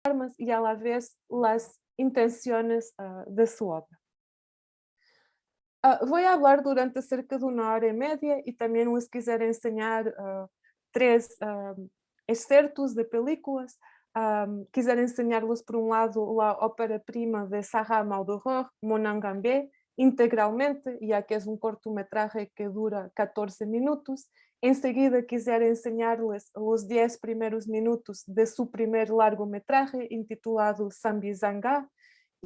formas y a la vez las intenciones de su obra. Voy a hablar durante cerca de 1 hora y media y también les quisiera enseñar 3 excertos de películas. Quisiera enseñarles, por un lado, la ópera-prima de Sarah Maudurer, Monangambé, integralmente, ya que es un cortometraje que dura 14 minutos. Enseguida quisiera enseñarles los 10 primeros minutos de su primer largometraje intitulado Sambizanga.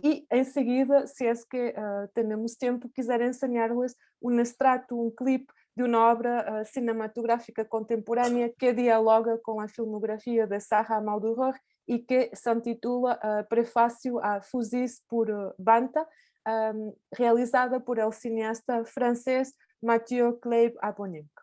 Y enseguida, si es que tenemos tiempo, quisiera enseñarles un extracto, un clip de una obra cinematográfica contemporánea que dialoga con la filmografía de Sarah Maudurer y que se intitula Prefácio a Fuzis por Banta, realizada por el cineasta francés Mathieu Kleib Abonenco.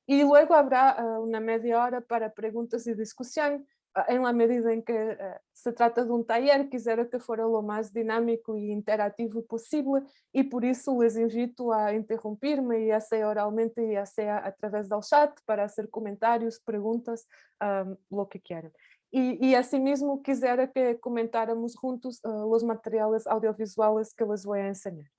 Y luego habrá una media hora para preguntas y discusión. En la medida en que se trata de un taller, quisiera que fuera lo más dinámico e interativo posible y por isso les invito a interrumpir-me, ya sea oralmente, ya sea a través del chat, para hacer comentarios, preguntas, lo que quieran. Y asimismo quisiera que comentáramos juntos los materiales audiovisuales que les voy a enseñar.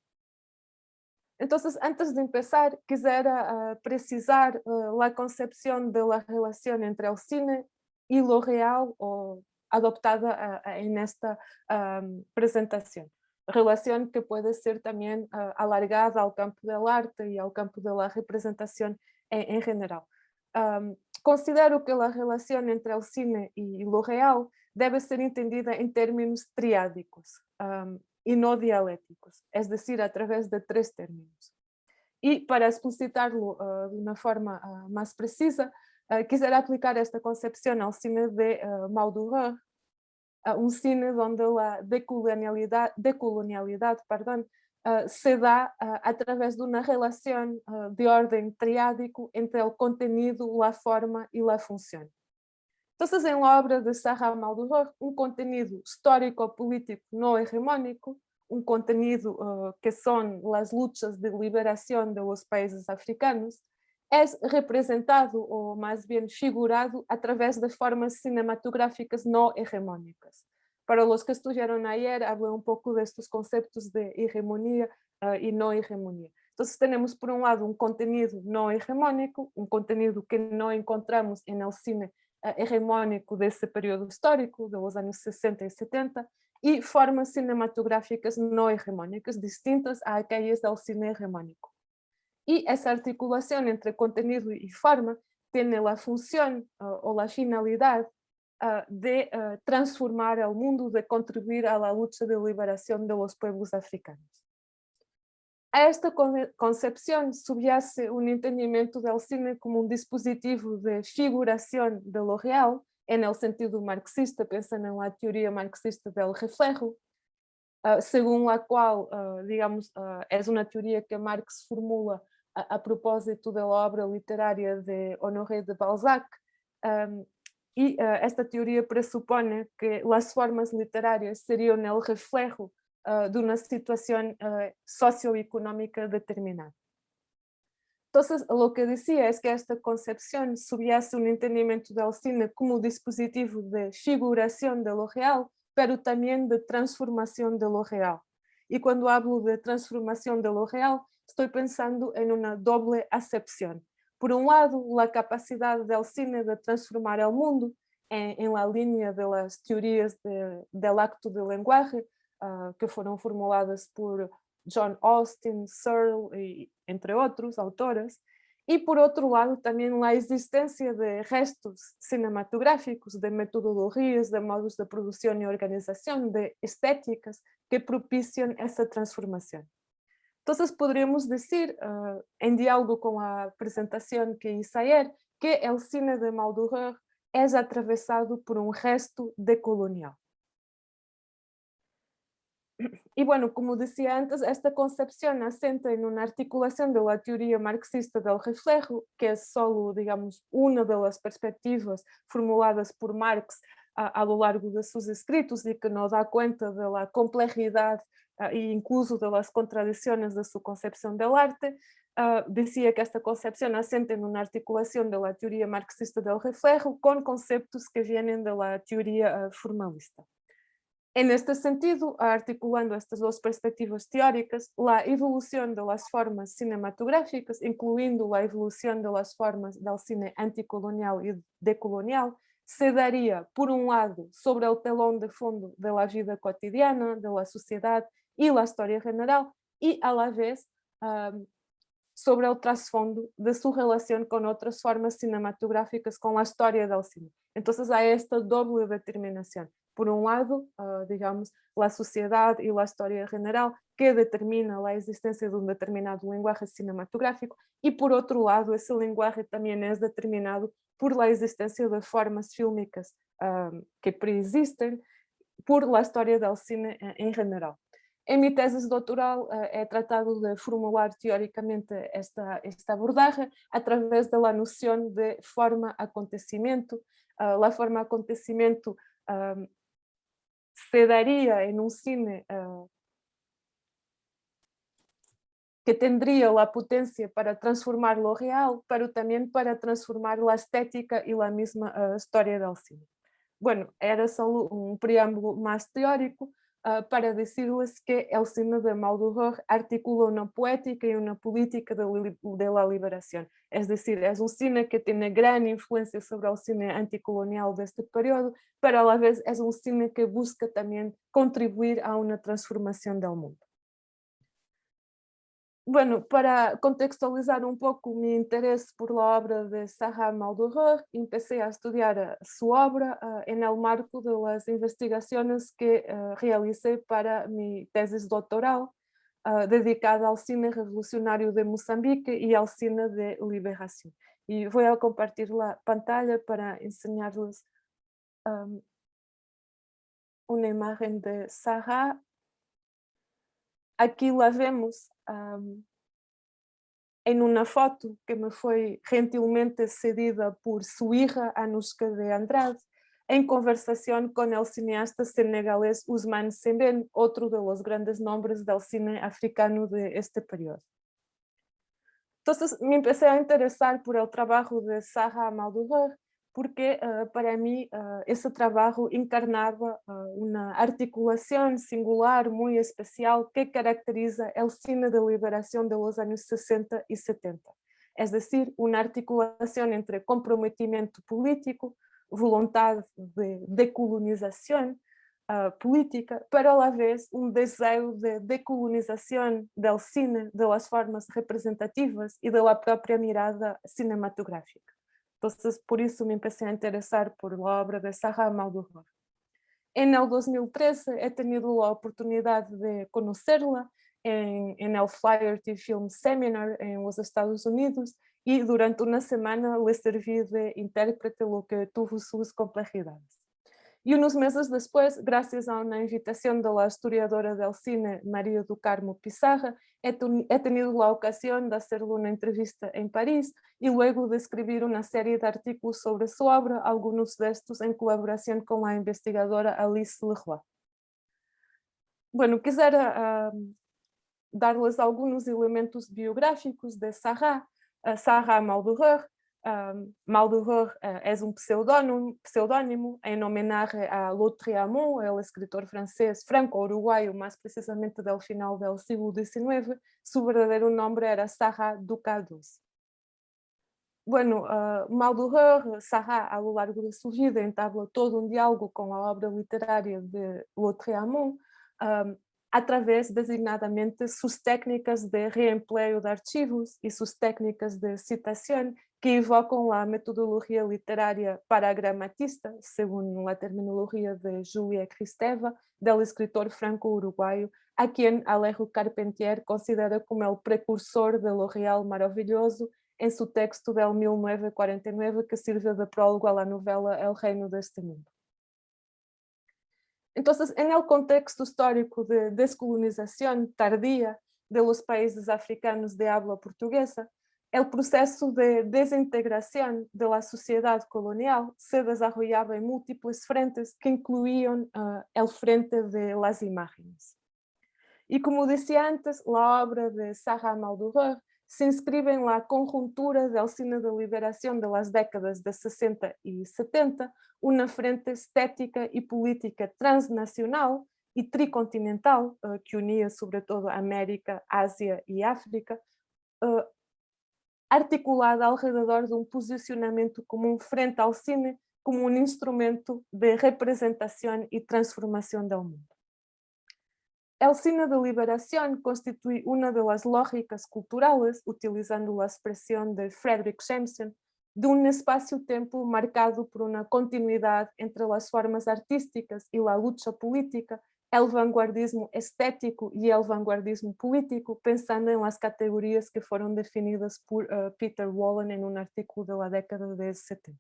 Entonces, antes de empezar, quisiera precisar la concepción de la relación entre el cine y lo real o adoptada en esta presentación. Relación que puede ser también alargada al campo del arte y al campo de la representación en general. Considero que la relación entre el cine y lo real debe ser entendida en términos triádicos. Y no dialécticos, es decir, a través de 3 términos. Y para explicitarlo de una forma más precisa, quisiera aplicar esta concepción al cine de Maudurer, un cine donde la decolonialidad perdón, se da a través de una relación de orden triádico entre el contenido, la forma y la función. Entonces, en la obra de Sarah Maudurer, un contenido histórico-político no hegemónico, un contenido que son las luchas de liberación de los países africanos, es representado, o más bien figurado, a través de formas cinematográficas no hegemónicas. Para los que estudiaron ayer, hablé un poco de estos conceptos de hegemonía y no hegemonía. Entonces tenemos, por un lado, un contenido no hegemónico, un contenido que no encontramos en el cine hegemónico desse período histórico, dos anos 60 e 70, e formas cinematográficas não hegemónicas, distintas àquelas do cine hegemónico. E essa articulação entre contenido e forma tem a função ou a finalidade de transformar o mundo, de contribuir à luta de liberação de los pueblos africanos. A esta concepción subyace un entendimiento del cine como un dispositivo de figuración de lo real, en el sentido marxista, pensando en la teoría marxista del reflejo, según la cual, digamos, es una teoría que Marx formula a propósito de la obra literaria de Honoré de Balzac, y esta teoría presupone que las formas literarias serían el reflejo de una situación socioeconómica determinada. Entonces, lo que decía es que esta concepción subyace un entendimiento del cine como dispositivo de figuración de lo real, pero también de transformación de lo real. Y cuando hablo de transformación de lo real, estoy pensando en una doble acepción. Por un lado, la capacidad del cine de transformar el mundo en la línea de las teorías del acto de lenguaje, que foram formuladas por John Austin, Searle, e, entre outros autores, e por outro lado também a existência de restos cinematográficos, de metodologias, de modos de produção e organização, de estéticas que propiciam essa transformação. Então, poderíamos dizer, em diálogo com a apresentação que hice ayer, que o cine de Maudurer é atravessado por um resto decolonial. Y bueno, como decía antes, esta concepción asenta en una articulación de la teoría marxista del reflejo, que es solo, digamos, una de las perspectivas formuladas por Marx a lo largo de sus escritos y que nos da cuenta de la complejidad e incluso de las contradicciones de su concepción del arte. decía que esta concepción asenta en una articulación de la teoría marxista del reflejo con conceptos que vienen de la teoría formalista. En este sentido, articulando estas dos perspectivas teóricas, la evolución de las formas cinematográficas, incluindo la evolución de las formas del cine anticolonial y decolonial, se daría, por un lado, sobre el telón de fondo de la vida cotidiana, de la sociedad y la historia general, y a la vez sobre el trasfondo de su relación con otras formas cinematográficas, con la historia del cine. Entonces hay esta doble determinación. Por un lado, digamos, la sociedad y la historia general que determina la existencia de un determinado lenguaje cinematográfico y por otro lado, ese lenguaje también es determinado por la existencia de formas fílmicas que preexisten por la história del cine em geral. Em minha tese doutoral é tratado de formular teoricamente esta abordagem através da noção de forma-acontecimento. A forma-acontecimento se daria em um cine que tendría la potencia para transformar lo real, pero también para transformar la estética y la misma historia del cine. Bueno, era solo un preámbulo más teórico para decirles que el cine de Maudu'R articula una poética y una política de la liberación. Es decir, es un cine que tiene gran influencia sobre el cine anticolonial de este periodo, pero a la vez es un cine que busca también contribuir a una transformación del mundo. Bueno, para contextualizar un poco mi interés por la obra de Zaha Maudu'R, empecé a estudiar su obra en el marco de las investigaciones que realicé para mi tesis doctoral, dedicada al cine revolucionario de Mozambique y al cine de liberación. Y voy a compartir la pantalla para enseñarles una imagen de Zaha. Aqui la vemos em uma foto que me foi gentilmente cedida por sua hija Anushka de Andrade, em conversação com o cineasta senegalês Ousmane Sembène, outro de los grandes nombres del cine africano de este período. Entonces me empecé a interesar por el trabajo de Zaha Maudu'R porque para mí esse trabalho encarnava uma articulação singular, muito especial, que caracteriza o cine de liberação de los anos 60 e 70. Es decir, uma articulação entre comprometimento político, vontade de decolonização política, pero a la vez um desejo de decolonização del cine, de las formas representativas e da própria mirada cinematográfica. Entonces, por isso me empecé a interessar por la obra de Zaha Maudu'R. En el 2013 he tenido la oportunidad de conocerla en el Flaherty Film Seminar en los Estados Unidos y durante una semana le serví de intérprete, lo que tuvo sus complejidades. Y unos meses después, gracias a una invitación de la historiadora del cine María do Carmo Pizarra, he tenido la ocasión de hacerle una entrevista en París y luego de escribir una serie de artículos sobre su obra, algunos de estos en colaboración con la investigadora Alice Leroy. Bueno, quisiera darles algunos elementos biográficos de Zaha Maudu'R. Maudu'R é um pseudónimo em homenagem a Lautréamont, el escritor francês franco-uruguaio, mais precisamente do final do século XIX. Su verdadeiro nome era Zaha Ducados. Bueno, Maudu'R, Zaha, a lo largo de su vida, entabla todo un diálogo con la obra literaria de Lautréamont, através designadamente sus técnicas de reempleo de archivos y sus técnicas de citación que evocan la metodología literaria paragramatista, según la terminología de Julia Kristeva, del escritor franco-uruguayo, a quien Alejo Carpentier considera como el precursor de lo real maravilloso en su texto del 1949 que sirve de prólogo a la novela El reino deste mundo. Entonces, en el contexto histórico de descolonización tardía de los países africanos de habla portuguesa, el proceso de desintegración de la sociedad colonial se desarrollaba en múltiples frentes que incluían el frente de las imágenes. Y como decía antes, la obra de Zaha Maudu'R se inscribe en la conjuntura del cine de liberación de las décadas de 60 y 70, una frente estética y política transnacional y tricontinental que unía sobre todo América, Ásia y África, eh, articulada alrededor de um posicionamento comum frente ao cine como um instrumento de representação e transformação do mundo. El cine de liberación constituye una de las lógicas culturales, utilizando la expresión de Frederick Jameson, de un espacio-tiempo marcado por una continuidad entre las formas artísticas y la lucha política, el vanguardismo estético y el vanguardismo político, pensando en las categorías que fueron definidas por Peter Wollen en un artículo de la década de 70.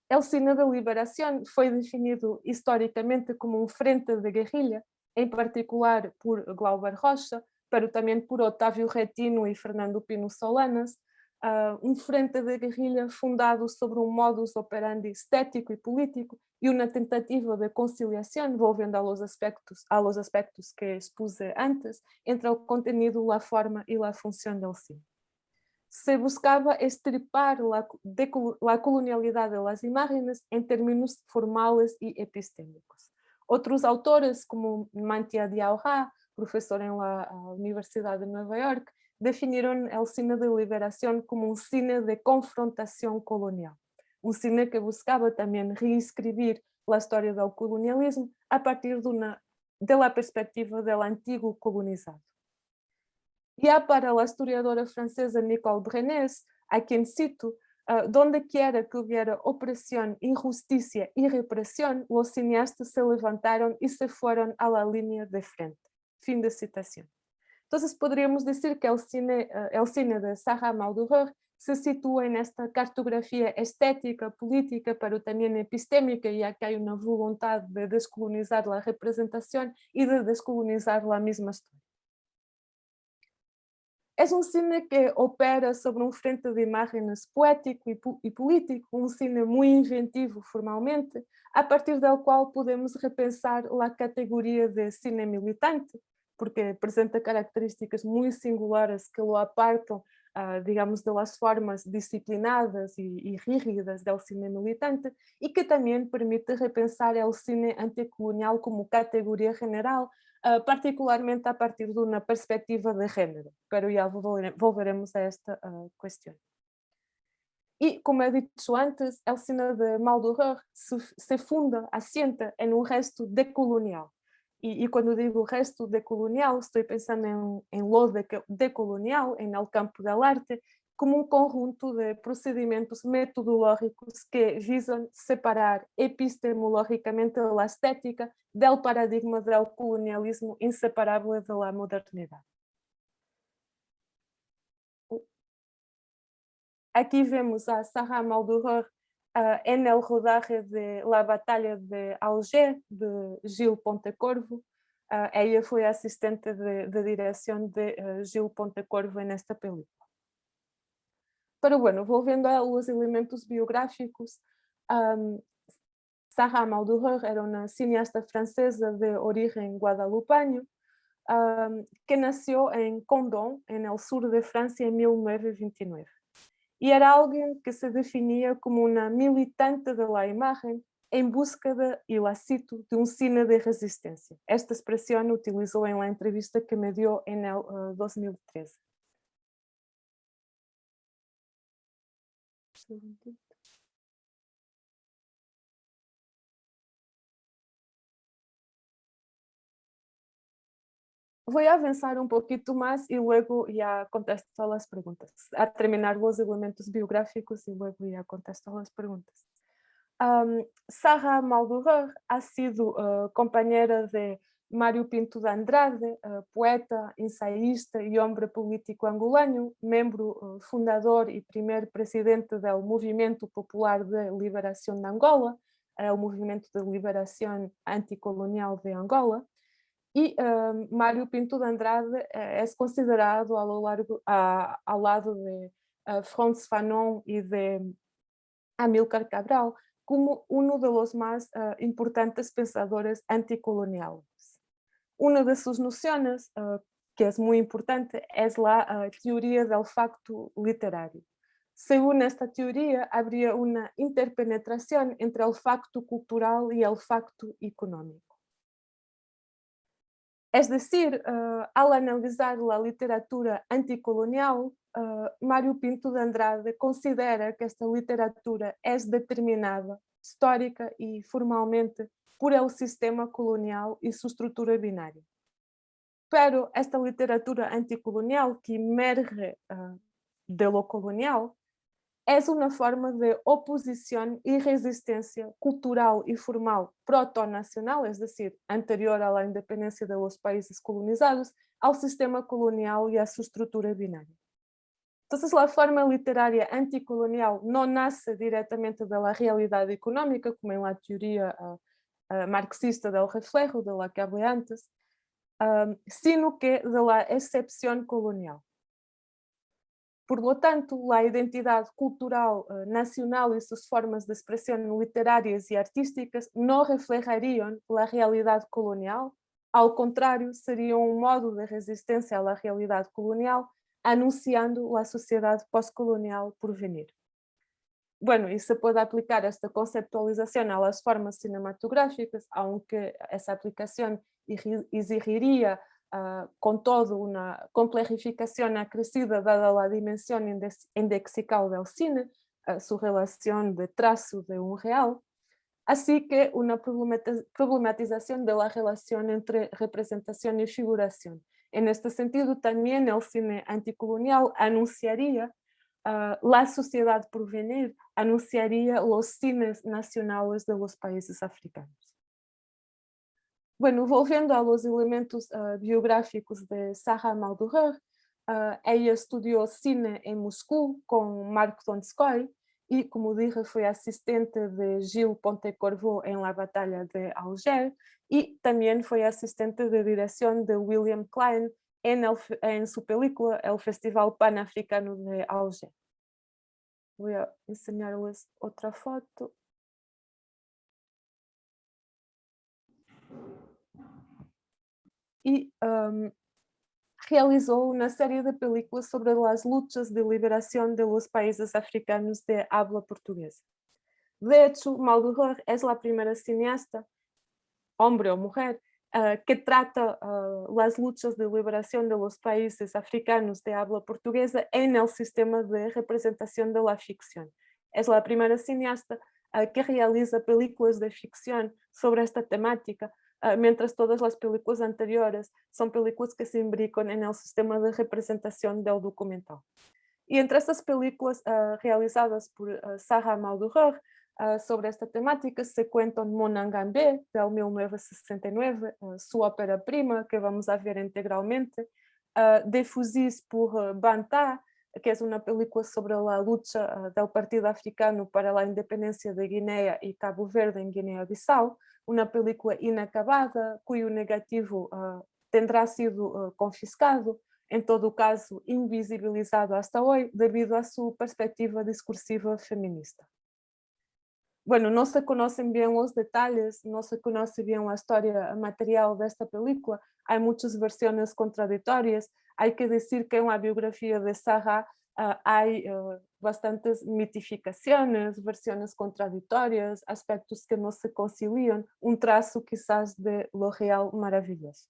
El cine de liberación foi definido historicamente como um frente de guerrilha, em particular por Glauber Rocha, pero também por Otávio Retino e Fernando Pino Solanas, um frente de guerrilha fundado sobre um modus operandi estético e político e uma tentativa de conciliação, volviendo a los aspectos que expuse antes, entre o contenido, a forma e a função do cine. Se buscaba extirpar la colonialidad de las imágenes en términos formales y epistémicos. Otros autores, como Mantia Diawara, profesor en la Universidad de Nueva York, definieron el cine de liberación como un cine de confrontación colonial, un cine que buscaba también reescribir la historia del colonialismo a partir de la perspectiva del antiguo colonizado. Ya para la historiadora francesa Nicole Brenes, a quien cito, donde quiera que hubiera opresión, injusticia y represión, los cineastas se levantaron y se fueron a la línea de frente. Fin de citación. Entonces podríamos decir que el cine de Sarah Maldoror se sitúa en esta cartografía estética, política, pero también epistémica, ya que hay una voluntad de descolonizar la representación y de descolonizar la misma historia. Es un cine que opera sobre un frente de imágenes poético y político, un cine muy inventivo formalmente, a partir del cual podemos repensar la categoría de cine militante, porque presenta características muy singulares que lo apartan, digamos, de las formas disciplinadas y rígidas del cine militante, y que también permite repensar el cine anticolonial como categoría general, particularmente a partir de una perspectiva de género, pero ya volveremos a esta cuestión. Y como he dicho antes, el cine de Maldoror se funda, asienta en un resto decolonial. Y cuando digo resto decolonial, estoy pensando en lo decolonial, en el campo del arte, como um conjunto de procedimentos metodológicos que visam separar epistemológicamente a estética del paradigma del colonialismo inseparável de la modernidade. Aquí vemos a Sarah Maldoror en el rodaje de La Batalha de Alger, de Gilles Pontecorvo. Ella foi assistente de direção de Gilles Pontecorvo nesta película. Pero bueno, volviendo a los elementos biográficos, Sarah Maldoror era una cineasta francesa de origen guadalupaño que nació en Condom, en el sur de Francia, en 1929. Y era alguien que se definía como una militante de la imagen en búsqueda, y la cito, de un cine de resistencia. Esta expresión utilizó en la entrevista que me dio en el 2013. Voy a avanzar un poquito más y luego ya contesto las preguntas. A terminar los elementos biográficos y luego ya contesto las preguntas. Sarah Maldoror ha sido compañera de Mário Pinto de Andrade, poeta, ensaísta y hombre político angolano, miembro fundador y primer presidente del Movimento Popular de Liberación de Angola, el Movimento de Liberación Anticolonial de Angola. E Mário Pinto de Andrade é considerado ao lado de Frantz Fanon e de Amílcar Cabral como um dos mais importantes pensadores anticoloniales. Una de sus nociones, que es muy importante, es la teoría del facto literario. Según esta teoría, habría una interpenetración entre el facto cultural y el facto económico. Es decir, al analisar la literatura anticolonial, Mário Pinto de Andrade considera que esta literatura es determinada histórica y formalmente por el sistema colonial y su estructura binaria. Pero esta literatura anticolonial que emerge de lo colonial es una forma de oposición y resistencia cultural y formal proto-nacional, es decir, anterior a la independencia de los países colonizados, al sistema colonial y a su estructura binaria. Entonces, la forma literaria anticolonial no nace directamente de la realidad económica, como en la teoría marxista del reflejo, de la que hablé antes, sino que de la excepción colonial. Por lo tanto, la identidad cultural nacional y sus formas de expresión literarias y artísticas no reflejarían la realidad colonial, al contrario, sería un modo de resistencia a la realidad colonial, anunciando la sociedad postcolonial por venir. Bueno, y se puede aplicar esta conceptualización a las formas cinematográficas, aunque esa aplicación exigiría con todo una complejificación acrecida dada la dimensión indexical del cine, su relación de trazo de un real, así que una problematización de la relación entre representación y figuración. En este sentido, también el cine anticolonial anunciaría la sociedad por venir, anunciaría los cines nacionales de los países africanos. Bueno, volviendo a los elementos biográficos de Sarah Maldoror, ella estudió cine en Moscú con Marc Donskoy y, como dije, fue asistente de Gilles Pontecorvo en la batalla de Alger y también fue asistente de dirección de William Klein en su película El Festival Panafricano de Alger. Voy a enseñarles otra foto. Y realizó una serie de películas sobre las luchas de liberación de los países africanos de habla portuguesa. De hecho, Maldoror es la primera cineasta, hombre o mujer, que trata las luchas de liberación de los países africanos de habla portuguesa en el sistema de representación de la ficción. Es la primera cineasta que realiza películas de ficción sobre esta temática, mientras todas las películas anteriores son películas que se imbrican en el sistema de representación del documental. Y entre estas películas realizadas por Sarah Maldoror sobre esta temática se cuentan Monangambé, de 1969, su ópera-prima, que vamos a ver integralmente, Des Fusils pour Bantá, que es una película sobre la lucha del Partido Africano para la independencia de Guinea y Cabo Verde en Guinea-Bissau, una película inacabada, cuyo negativo tendrá sido confiscado, en todo caso invisibilizado hasta hoy debido a su perspectiva discursiva feminista. Bueno, no se conocen bien los detalles, no se conoce bien la historia material de esta película, hay muchas versiones contradictorias, hay que decir que en la biografía de Sarah hay bastantes mitificaciones, versiones contradictorias, aspectos que no se concilian, un trazo quizás de lo real maravilloso.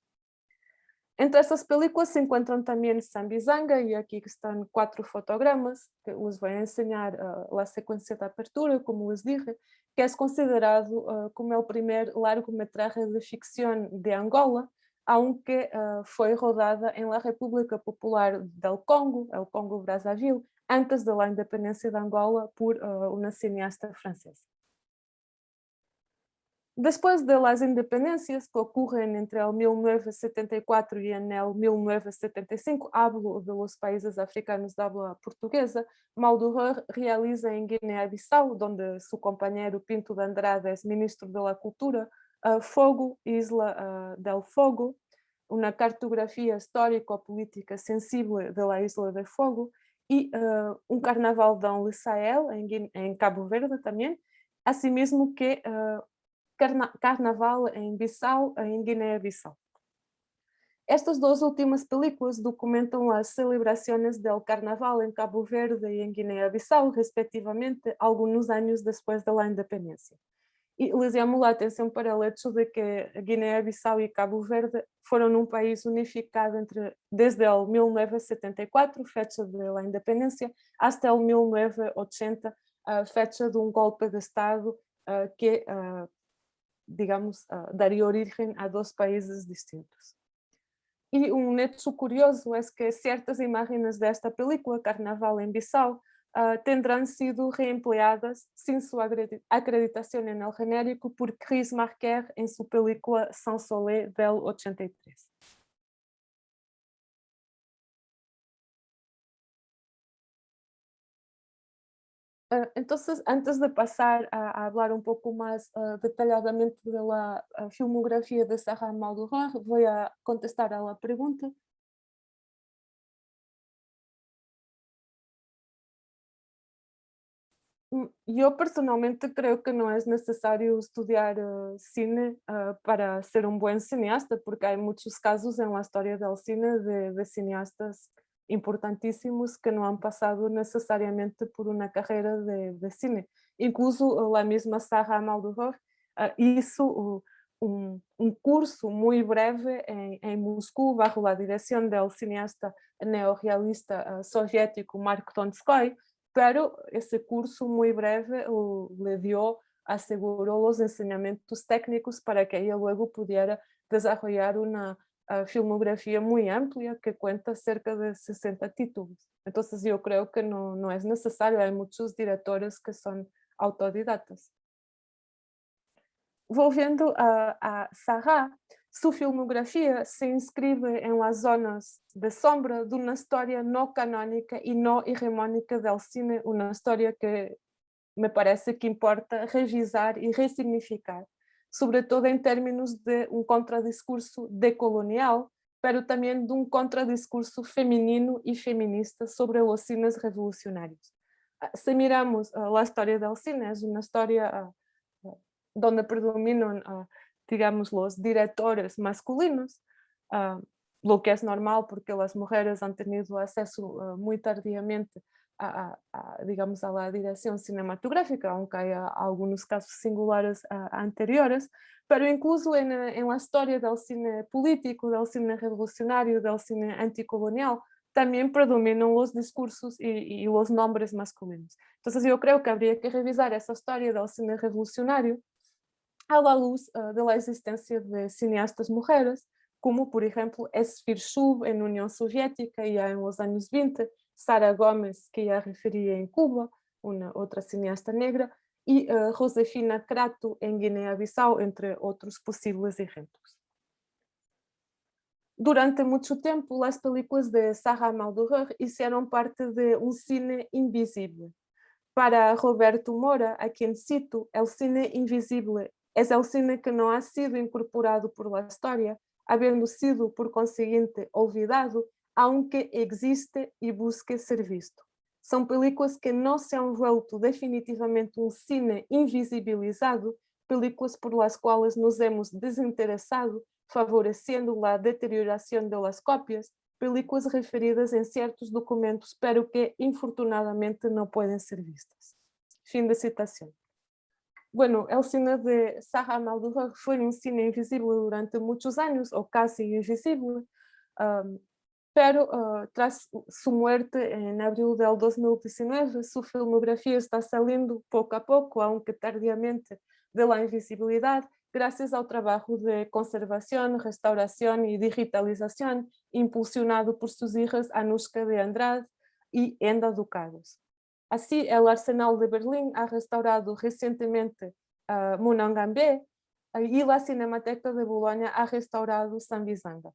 Entre estas películas se encuentran también Sambizanga, y aquí están 4 fotogramas que os voy a enseñar la secuencia de apertura, como les dije, que es considerado como el primer largometraje de ficción de Angola, aunque fue rodada en la República Popular del Congo, el Congo-Brazzaville, antes de la independencia de Angola por una cineasta francesa. Después de las independencias que ocurren entre el 1974 y en el 1975, hablo de los países africanos de habla portuguesa, Maldoror realiza en Guinea-Bissau, donde su compañero Pinto de Andrade es ministro de la Cultura, Fogo, Isla del Fogo, una cartografía histórico-política sensible de la Isla de Fogo, y un carnaval dans le Sahel, en Cabo Verde también, asimismo que Carnaval em Bissau, em Guiné-Bissau. Estas duas últimas películas documentam as celebrações del Carnaval em Cabo Verde e em Guiné-Bissau, respectivamente, alguns anos depois da independência. E les llamo la atenção para o hecho de que Guiné-Bissau e Cabo Verde foram um país unificado desde el 1974, fecha da independência, até el 1980, fecha de um golpe de Estado que, digamos, daria origem a dois países distintos. E um hecho curioso é que certas imagens desta película, Carnaval em Bissau, tendrán sido reempleadas sin su acreditación en el genérico por Chris Marker en su película Sans Soleil del 83. Entonces, antes de pasar a hablar un poco más detalladamente de la filmografía de Sarah Maldoror, voy a contestar a la pregunta. Yo personalmente creo que no es necesario estudiar cine para ser un buen cineasta, porque hay muchos casos en la historia del cine de cineastas importantísimos que no han pasado necesariamente por una carrera de cine. Incluso la misma Sarah Maldoror hizo un curso muy breve en Moscú bajo la dirección del cineasta neorrealista soviético Mark Donskoy, pero ese curso muy breve le dio, aseguró los enseñamientos técnicos para que ella luego pudiera desarrollar una filmografía muy amplia que cuenta cerca de 60 títulos. Entonces yo creo que no es necesario, hay muchos directores que son autodidactas. Volviendo a Sarah, su filmografía se inscribe en las zonas de sombra de una historia no canónica y no hegemónica del cine, una historia que me parece que importa revisar y resignificar, sobre todo en términos de un contradiscurso decolonial, pero también de un contradiscurso femenino y feminista sobre los cines revolucionarios. Si miramos la historia del cine, es una historia donde predominan, digamos, los directores masculinos, lo que es normal porque las mujeres han tenido acceso muy tardíamente digamos, a la dirección cinematográfica, aunque haya algunos casos singulares anteriores, pero incluso en la historia del cine político, del cine revolucionario, del cine anticolonial, también predominan los discursos y los nombres masculinos. Entonces yo creo que habría que revisar esa historia del cine revolucionario a la luz de la existencia de cineastas mujeres, como por ejemplo Esfir Shub en Unión Soviética ya en los años 20, Sara Gómez, que ya refería en Cuba, una otra cineasta negra, y Josefina Crato en Guinea-Bissau, entre otros posibles ejemplos. Durante mucho tiempo, las películas de Sarah Maldoror hicieron parte de un cine invisible. Para Roberto Moura, a quien cito, el cine invisible es el cine que no ha sido incorporado por la historia, habiendo sido, por consiguiente, olvidado, aunque existe y busque ser visto. Son películas que no se han vuelto definitivamente un cine invisibilizado, películas por las cuales nos hemos desinteresado, favoreciendo la deterioración de las copias, películas referidas en ciertos documentos, pero que infortunadamente no pueden ser vistas. Fin de citación. Bueno, el cine de Sarah Maldoror fue un cine invisible durante muchos años, o casi invisible, pero tras su muerte en abril del 2019, su filmografía está saliendo poco a poco, aunque tardíamente, de la invisibilidad, gracias al trabajo de conservación, restauración y digitalización impulsionado por sus hijas Anushka de Andrade y Enda Ducados. Así, el Arsenal de Berlín ha restaurado recientemente Monangambé y la Cinemateca de Bolonia ha restaurado Sambizanga.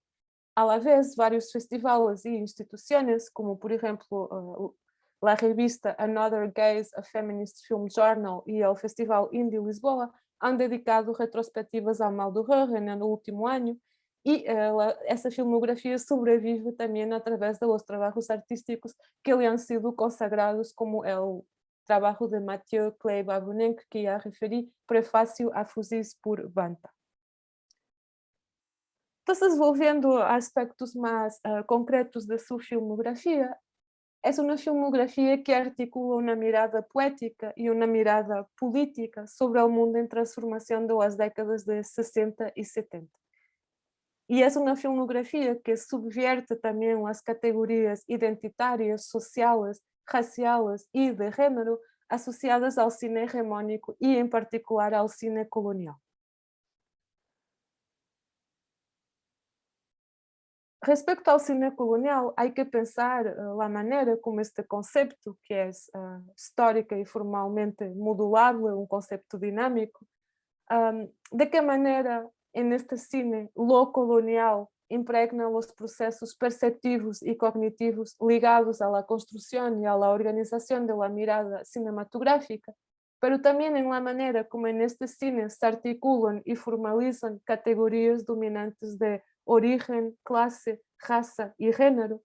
A la vez, varios festivales y instituciones, como por ejemplo la revista Another Gaze, a Feminist Film Journal y el Festival Indie Lisboa, han dedicado retrospectivas a Maldoror en el último año y esa filmografía sobrevive también a través de los trabajos artísticos que le han sido consagrados, como el trabajo de Mathieu Clay-Babonenc, que ya referí, Prefácio a Fuzis por Banta. Entonces, volviendo a aspectos más concretos de su filmografía, es una filmografía que articula una mirada poética y una mirada política sobre el mundo en transformación de las décadas de 60 y 70. Y es una filmografía que subvierte también las categorías identitarias, sociales, raciales y de género asociadas al cine hegemónico y en particular al cine colonial. Respecto ao cine colonial, hay que pensar la manera como este concepto, que es histórica y formalmente modulable, un concepto dinámico, de qué manera en este cine lo colonial impregna los procesos perceptivos y cognitivos ligados a la construcción y a la organización de la mirada cinematográfica, pero también en la manera como en este cine se articulan y formalizan categorías dominantes de origen, clase, raza y género.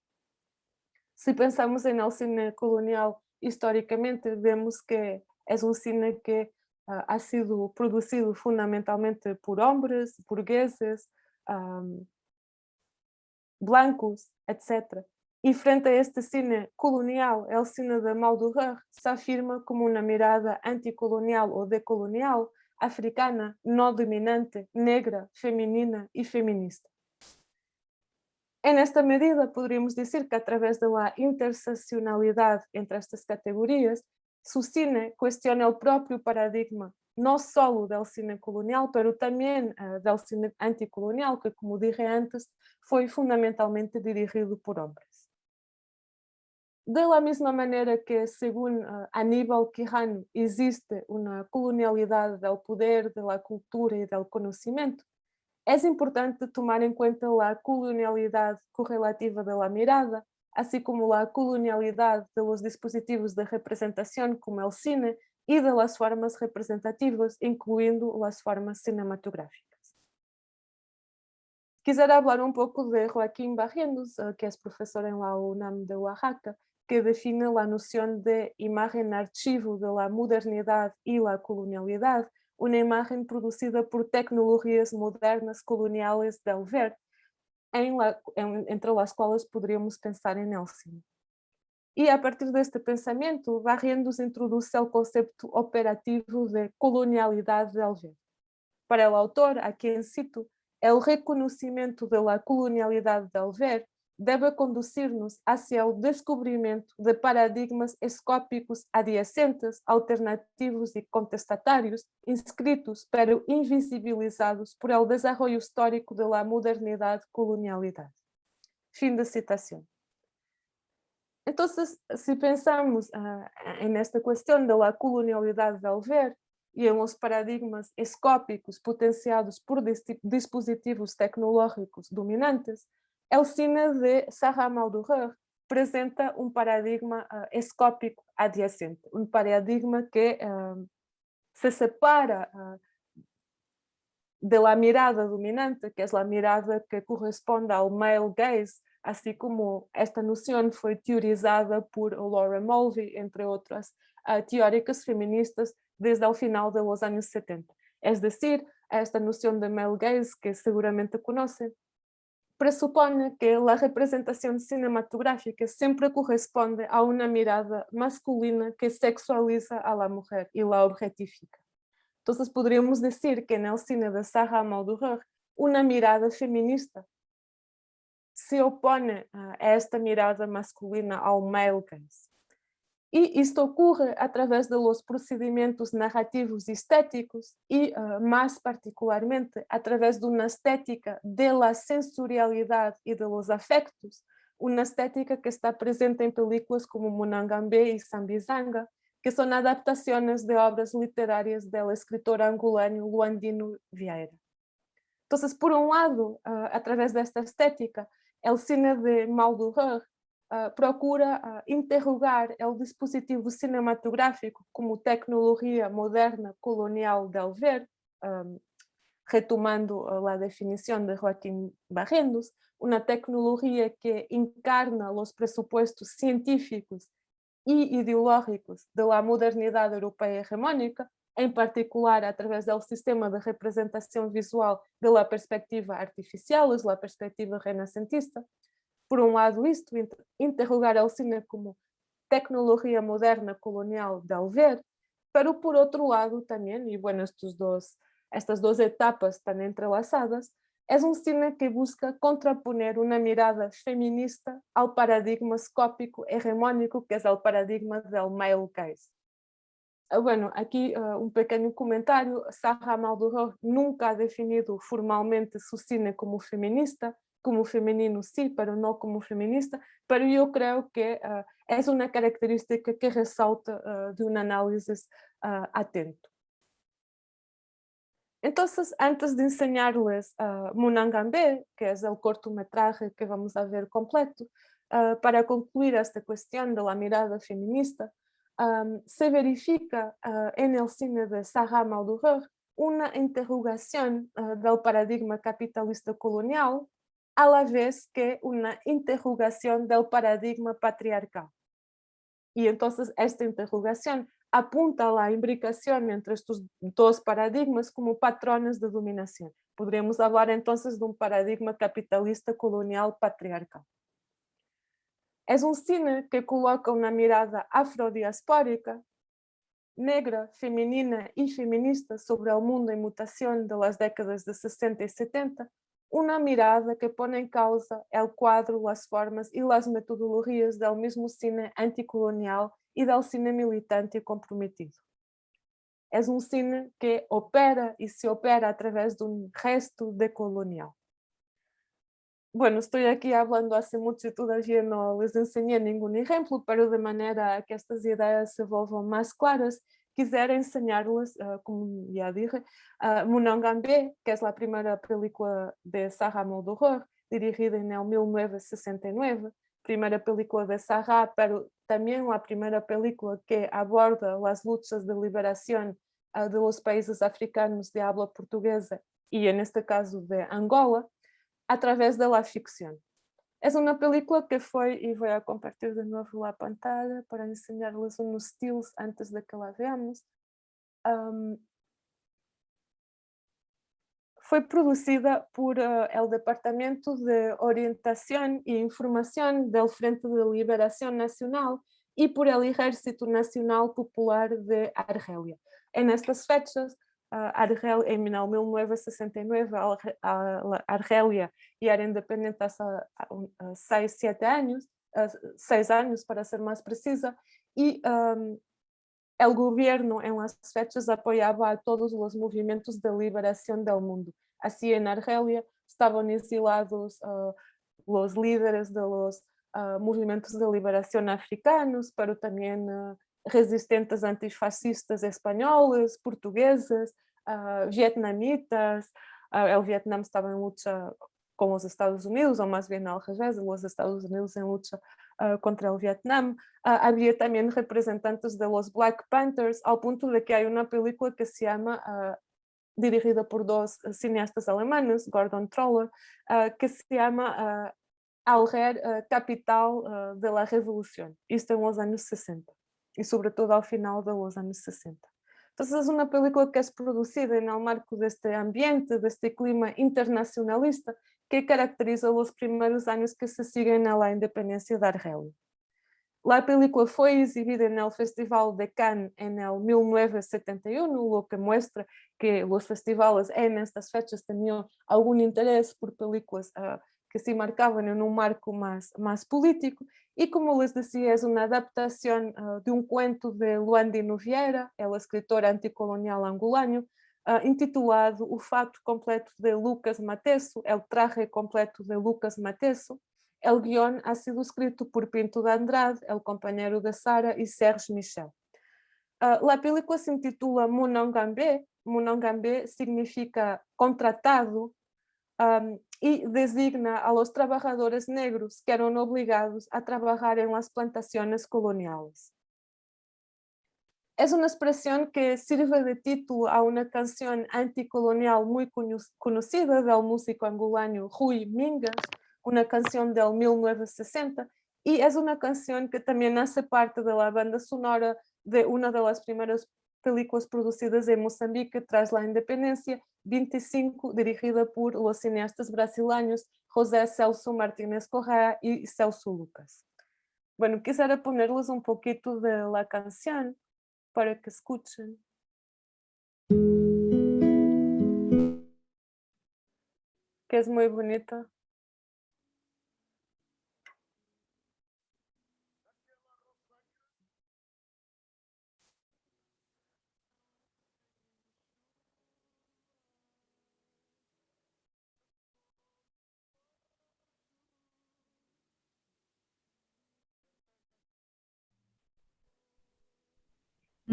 Si pensamos en el cine colonial históricamente, vemos que es un cine que ha sido producido fundamentalmente por hombres, burgueses, um, blancos, etc. Y frente a este cine colonial, el cine de Maudurer se afirma como una mirada anticolonial o decolonial, africana, no dominante, negra, femenina y feminista. En esta medida, podríamos decir que a través de la interseccionalidad entre estas categorías, su cine cuestiona el propio paradigma, no solo del cine colonial, pero también del cine anticolonial, que, como dije antes, foi fundamentalmente dirigido por hombres. De la misma manera que, según Aníbal Quijano, existe una colonialidad del poder, de la cultura y del conocimiento, es importante tomar en cuenta la colonialidad correlativa de la mirada, así como la colonialidad de los dispositivos de representación como el cine y de las formas representativas, incluyendo las formas cinematográficas. Quisiera hablar un poco de Joaquín Barrientos, que es profesor en la UNAM de Oaxaca, que define la noción de imagen archivo de la modernidad y la colonialidad, una imagen producida por tecnologías modernas coloniales del ver, entre las cuales podríamos pensar en el cine. Y a partir de este pensamiento, Barrientos introduce el concepto operativo de colonialidad del ver. Para el autor, a quien cito, el reconocimiento de la colonialidad del ver debe conducirnos hacia el descubrimiento de paradigmas escópicos adyacentes, alternativos y contestatarios, inscritos pero invisibilizados por el desarrollo histórico de la modernidad-colonialidad. Fin de citación. Entonces, si pensamos en esta cuestión de la colonialidad del ver y en los paradigmas escópicos potenciados por dispositivos tecnológicos dominantes, el cine de Sarah Maudurer presenta un paradigma escópico adyacente, un paradigma que se separa de la mirada dominante, que es la mirada que corresponde al male gaze, así como esta noción fue teorizada por Laura Mulvey, entre otras teóricas feministas, desde el final de los años 70. Es decir, esta noción de male gaze, que seguramente conocen, presupone que la representación cinematográfica siempre corresponde a una mirada masculina que sexualiza a la mujer y la objetifica. Entonces podríamos decir que en el cine de Sarah Maudurer, una mirada feminista se opone a esta mirada masculina, ao male gaze. Y esto ocurre a través de los procedimientos narrativos y estéticos y más particularmente a través de una estética de la sensorialidad y de los afectos, una estética que está presente en películas como Monangambe y Sambizanga, que son adaptaciones de obras literarias del escritor angolano Luandino Vieira. Entonces, por un lado, a través de esta estética, el cine de Maudurer procura interrogar el dispositivo cinematográfico como tecnología moderna colonial del ver, retomando la definición de Joaquín Barrientos, una tecnología que encarna los presupuestos científicos y ideológicos de la modernidad europea hegemónica, en particular a través del sistema de representación visual de la perspectiva artificial, es la perspectiva renacentista. Por un lado isto, interrogar el cine como tecnología moderna colonial del ver, pero por otro lado también, y bueno, estas dos etapas están entrelazadas, es un cine que busca contraponer una mirada feminista al paradigma scópico hegemónico que es el paradigma del male gaze. Bueno, aquí un pequeño comentario. Zaha Maldoror nunca ha definido formalmente su cine como feminista, como femenino sí, pero no como feminista, pero yo creo que es una característica que resalta de un análisis atento. Entonces, antes de enseñarles Munangambe, que es el cortometraje que vamos a ver completo, para concluir esta cuestión de la mirada feminista, se verifica en el cine de Zaha Maldoror una interrogación del paradigma capitalista colonial, a la vez que una interrogación del paradigma patriarcal. Y entonces esta interrogación apunta a la imbricación entre estos dos paradigmas como patrones de dominación. Podríamos hablar entonces de un paradigma capitalista colonial patriarcal. Es un cine que coloca una mirada afrodiaspórica, negra, femenina y feminista sobre el mundo en mutación de las décadas de 60 y 70, una mirada que pone en causa el cuadro, las formas y las metodologías del mismo cine anticolonial y del cine militante y comprometido. Es un cine que opera y se opera a través de un gesto decolonial. Bueno, estoy aquí hablando hace mucho y todavía no les enseñé ningún ejemplo, pero de manera a que estas ideas se vuelvan más claras, quisiera enseñarles, como ya dije, Munangambe, que es la primera película de Zaha Maldoror, dirigida en el 1969, primera película de Zaha, pero también la primera película que aborda las luchas de liberación de los países africanos de habla portuguesa y en este caso de Angola, a través de la ficción. Es una película que fue, y voy a compartir de nuevo la pantalla para enseñarles unos estilos antes de que la veamos. Fue producida por el Departamento de Orientación e Información del Frente de Liberación Nacional y por el Ejército Nacional Popular de Argelia. En estas fechas, en 1969, Argelia ya era independiente hace 6, 7 años, 6 años para ser más precisa, y el gobierno en las fechas apoyaba a todos los movimientos de liberación del mundo. Así en Argelia estaban exilados los líderes de los movimientos de liberación africanos, pero también resistentes antifascistas españoles, portugueses, vietnamitas. El Vietnam estaba en lucha con los Estados Unidos, o más bien al revés, los Estados Unidos en lucha contra el Vietnam. Había también representantes de los Black Panthers, al punto de que hay una película que se llama, dirigida por dos cineastas alemanes, Gordon Troller, que se llama Alger, capital de la revolución. Isto en los años 60 y sobre todo al final de los años 60. Entonces es una película que es producida en el marco de este ambiente, de este clima internacionalista que caracteriza los primeros años que se siguen a la independencia de Argelia. La película fue exhibida en el Festival de Cannes en el 1971, lo que muestra que los festivales en estas fechas tenían algún interés por películas que se marcaban en un marco más político. Y como les decía, es una adaptación de un cuento de Luandino Vieira, el escritor anticolonial angolano, intitulado O Fato Completo de Lucas Mateso, El Traje Completo de Lucas Mateso. El guión ha sido escrito por Pinto de Andrade, el compañero de Sara, y Serge Michel. La película se intitula Munangambe. Munangambe significa contratado y designa a los trabajadores negros que eran obligados a trabajar en las plantaciones coloniales. Es una expresión que sirve de título a una canción anticolonial muy conocida del músico angolano Rui Mingas, una canción del 1960, y es una canción que también hace parte de la banda sonora de una de las primeras películas produzidas em Moçambique tras la independência, 25 dirigida por los cineastas brasileños José Celso Martínez Correa y Celso Lucas. Bueno, quisiera ponerles un poquito de la canción para que escuchen. Que es muy bonita.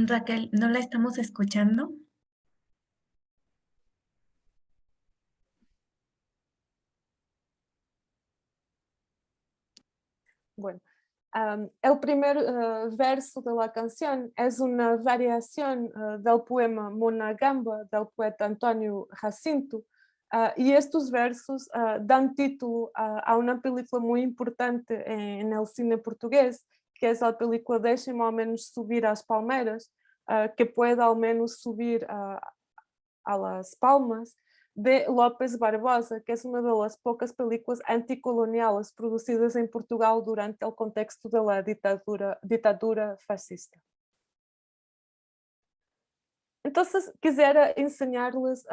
Raquel, ¿no la estamos escuchando? Bueno, el primer verso de la canción es una variación del poema Monagamba del poeta António Jacinto, y estos versos dan título a una película muy importante en el cine portugués, que es la película Deixem ao menos subir às palmeiras, que puede al menos subir a las palmas, de López Barbosa, que es una de las pocas películas anticoloniales producidas en Portugal durante el contexto de la ditadura fascista. Entonces, quisiera enseñarles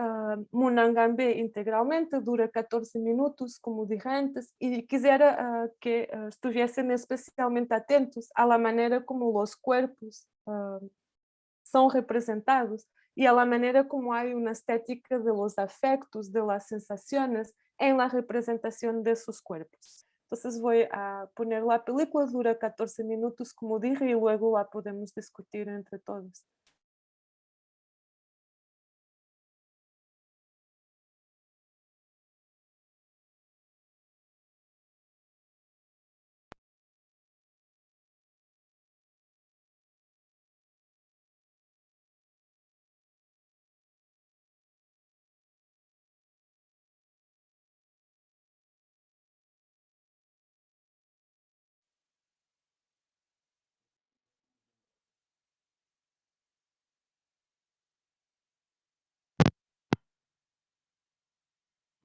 Monangambé integralmente, dura 14 minutos, como dije antes, y quisiera que estuviesen especialmente atentos a la manera como los cuerpos son representados y a la manera como hay una estética de los afectos, de las sensaciones en la representación de sus cuerpos. Entonces voy a poner la película, dura 14 minutos, como dije, y luego la podemos discutir entre todos.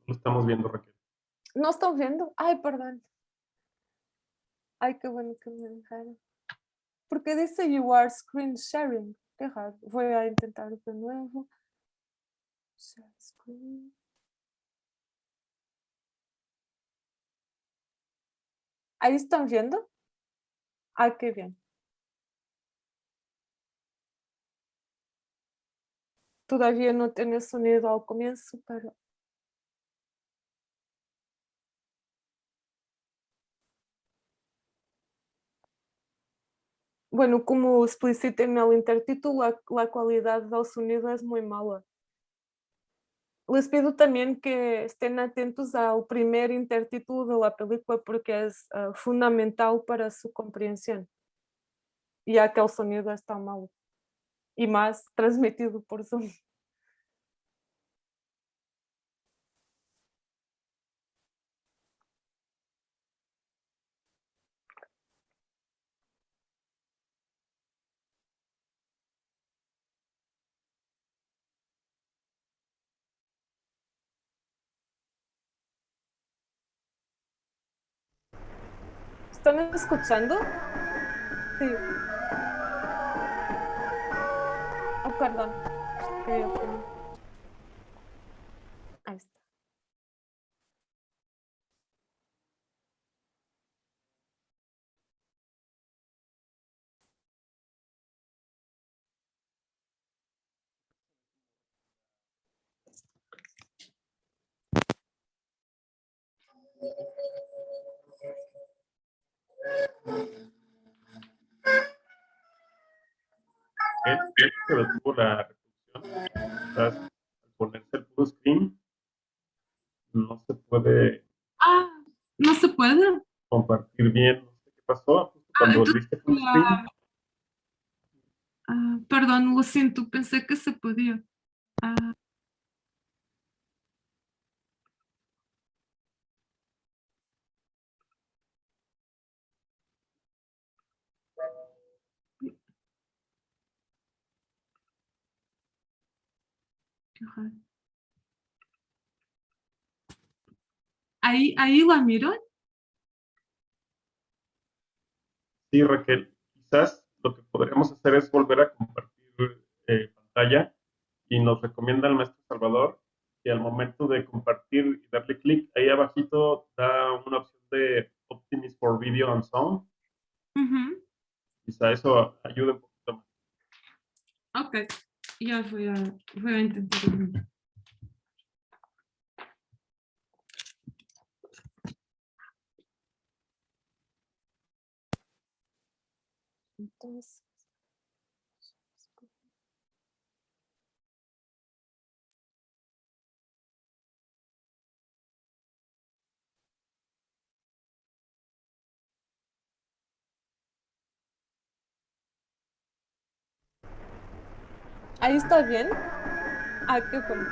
Lo estamos viendo, Raquel. ¿No están viendo? Ay, perdón. Ay, qué bueno que me dejaron. Porque dice you are screen sharing. Qué raro. Voy a intentar de nuevo. Share screen. ¿Ahí están viendo? Ay, qué bien. Todavía no tiene sonido al comienzo, pero... Bueno, como explicité en el intertítulo, la calidad del sonido es muy mala. Les pido también que estén atentos al primer intertítulo de la película porque es fundamental para su comprensión, ya que el sonido está malo y más transmitido por Zoom. ¿Están escuchando? Sí. Oh, perdón. Quería poner. Ahí está. Creo que se detuvo la reproducción. Quizás al ponerse el full screen no se puede Ah, ¿no se puede? compartir bien. No sé qué pasó. Justo cuando Entonces, volviste full screen. perdón, lo siento, pensé que se podía. Qué raro. ¿Ahí la miro? Sí, Raquel, quizás lo que podríamos hacer es volver a compartir pantalla y nos recomienda el maestro Salvador que al momento de compartir y darle clic, ahí abajito da una opción de Optimize for Video and Sound. Quizá eso ayude un poquito más. Ok, ya voy a intentar. Entonces, ahí está bien. Ah, qué bueno.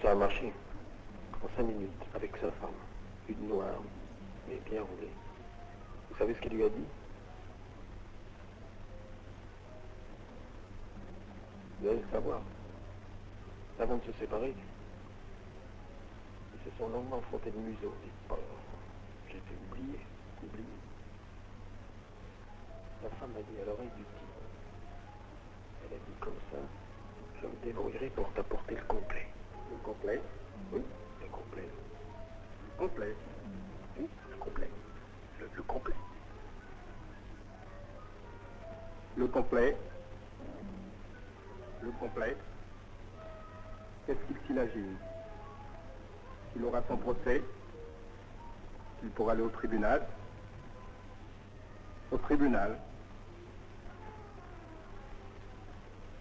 Ça a marché en 5 minutes avec sa femme, une noire, mais bien roulée. Vous savez ce qu'il lui a dit? Vous allez le savoir. Avant de se séparer, ils se sont longuement frottés le museau. Oh, j'ai fait oublier. La femme a dit à l'oreille du type. Elle a dit comme ça, je me débrouillerai pour t'apporter le complet. Le complet? Oui, le complet. Le complet? Oui, le complet. Le complet. Le complet. Le complet. Qu'est-ce qu'il s'imagine? Qu'il aura son procès? Qu'il pourra aller au tribunal? Au tribunal.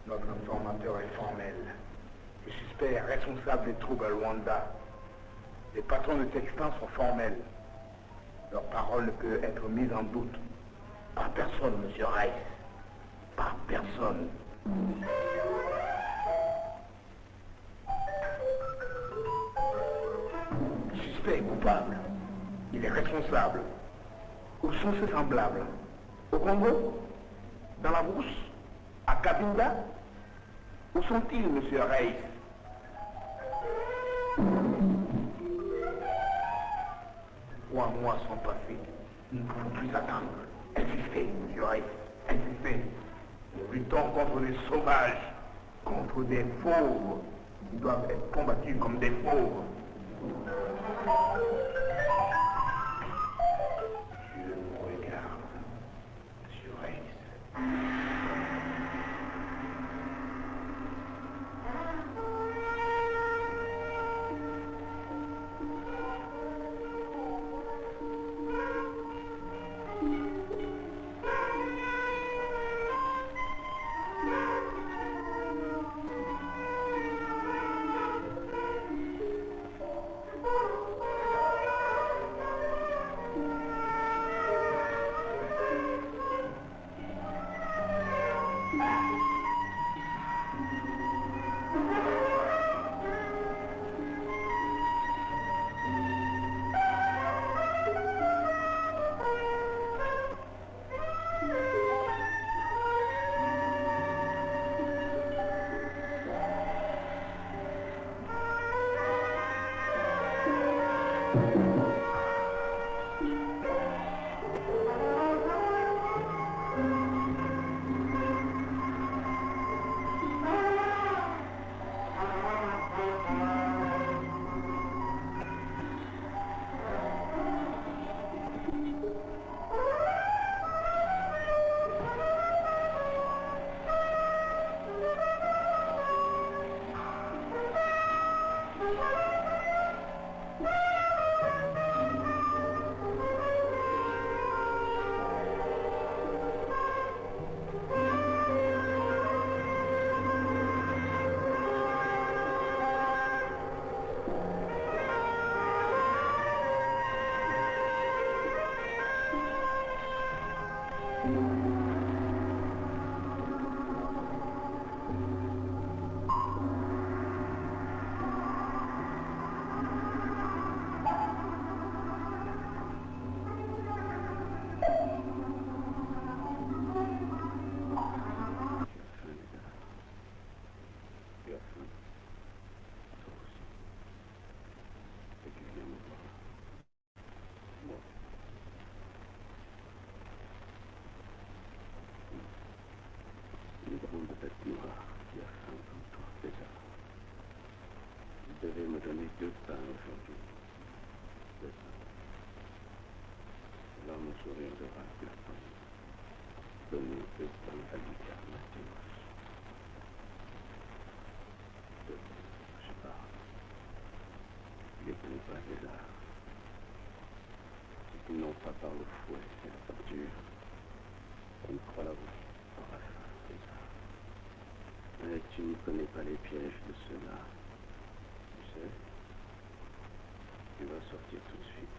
Notre informateur est formel. Le suspect est responsable des troubles à Luanda. Les patrons de textiles sont formels. Leur parole ne peut être mise en doute. Par personne, monsieur Rice. Par personne. Le suspect est coupable. Il est responsable. Où sont ses semblables? Au Congo? Dans la brousse? À Kabinda? Où sont-ils, monsieur Rice? Trois mois sont passés. Nous ne pouvons plus attendre. Insistez, monsieur Rice. Insistez. Nous luttons contre des sauvages, contre des fauves. Ils doivent être combattus comme des fauves. Je vous regarde, monsieur Rice. Vous devez me donner 2 pains aujourd'hui. 2 pains. Alors mon sourire devra être répondre. Donnez 2 pains à Lucas Mathéos. 2 pains, je parle. Il ne connaît pas les arts. Ceux qui n'ont pas par le fouet et la torture, on croit la bouche par la fin des arts. Mais tu ne connais pas les pièges de ceux-là. Tu sais, tu vas sortir tout de suite.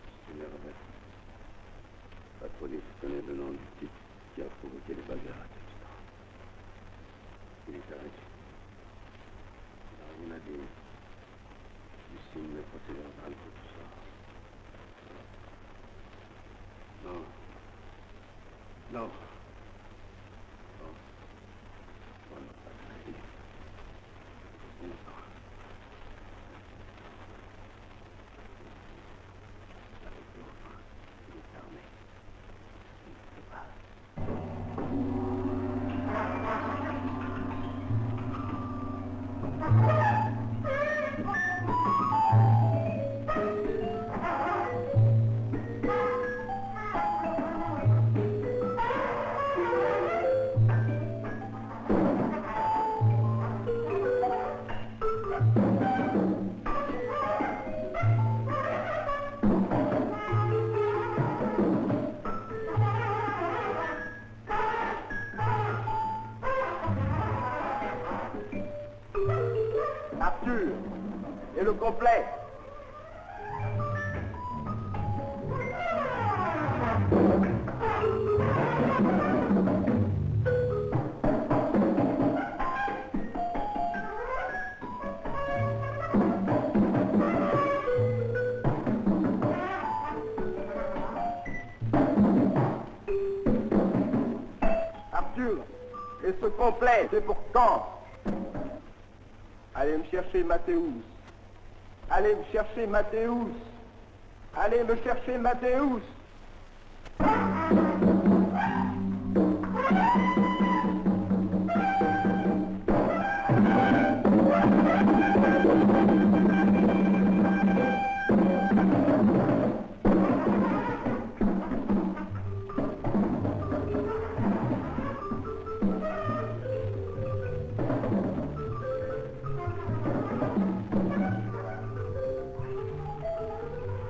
Si tu les remettes, la police connaît le nom du type qui a provoqué les bagarres à Texas. Il est arrêté. Il n'a rien à dire. Il signe le procès-verbal pour tout ça. Non. Non. complet, c'est pourtant. Allez me chercher Mathéus. Allez me chercher Mathéus. Allez me chercher Mathéus.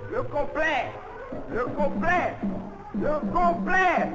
Le complet. Le complet. Le complet.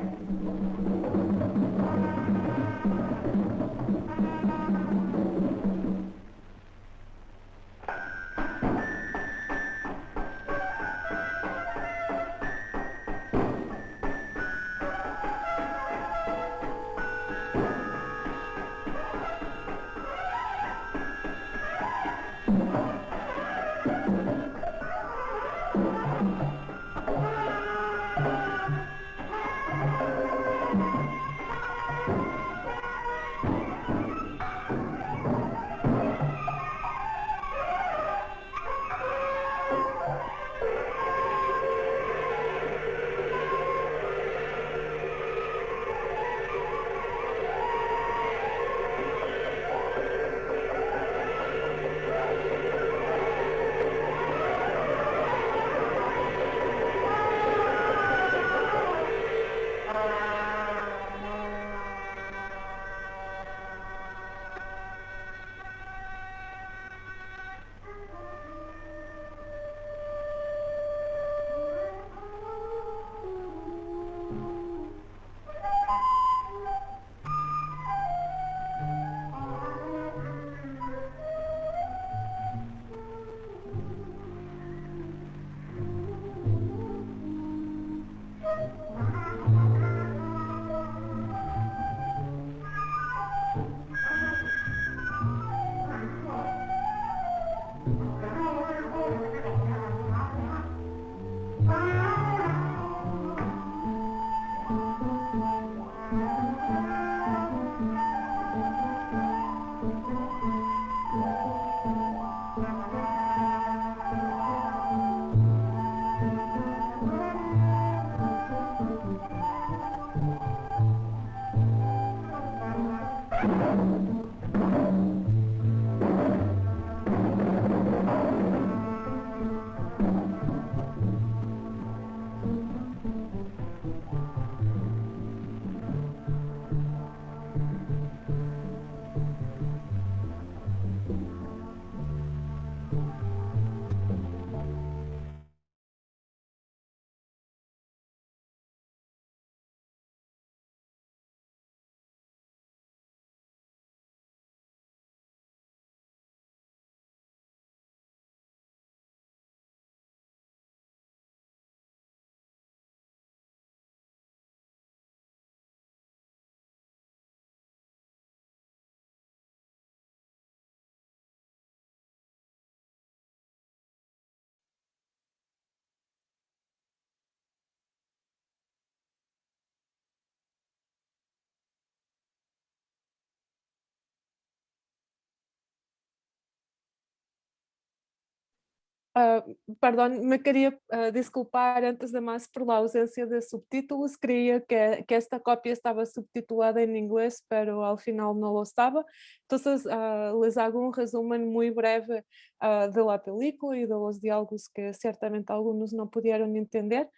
Perdón, me quería disculpar antes de más por la ausencia de subtítulos. Creía que esta copia estaba subtitulada en inglés, pero al final no lo estaba. Entonces, les hago un resumen muy breve de la película y de los diálogos que ciertamente algunos no pudieron entender.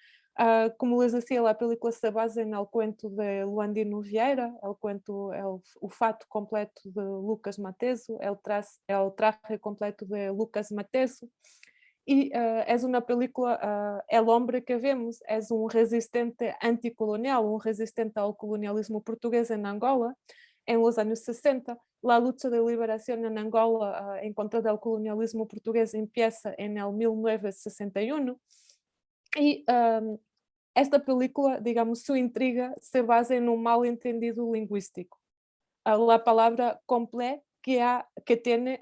Como les decía, la película se basa en el cuento de Landino Vieira, o fato completo de Lucas Mateso, el traje completo de Lucas Mateso. Y es una película, El hombre que vemos es un resistente anticolonial, un resistente al colonialismo portugués en Angola en los años 60. La lucha de liberación en Angola en contra del colonialismo portugués empieza en el 1961 y esta película, digamos, su intriga se basa en un malentendido lingüístico. La palabra complet que tiene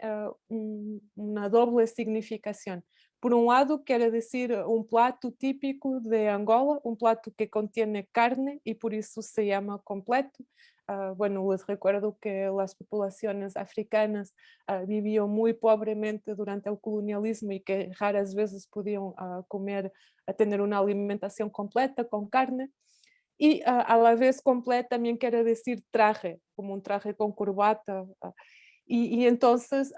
una doble significación. Por un lado, quiere decir un plato típico de Angola, un plato que contiene carne y por eso se llama completo. Bueno, les recuerdo que las poblaciones africanas vivían muy pobremente durante el colonialismo y que raras veces podían tener una alimentación completa con carne. Y a la vez completa también quiere decir traje, como un traje con corbata. Y entonces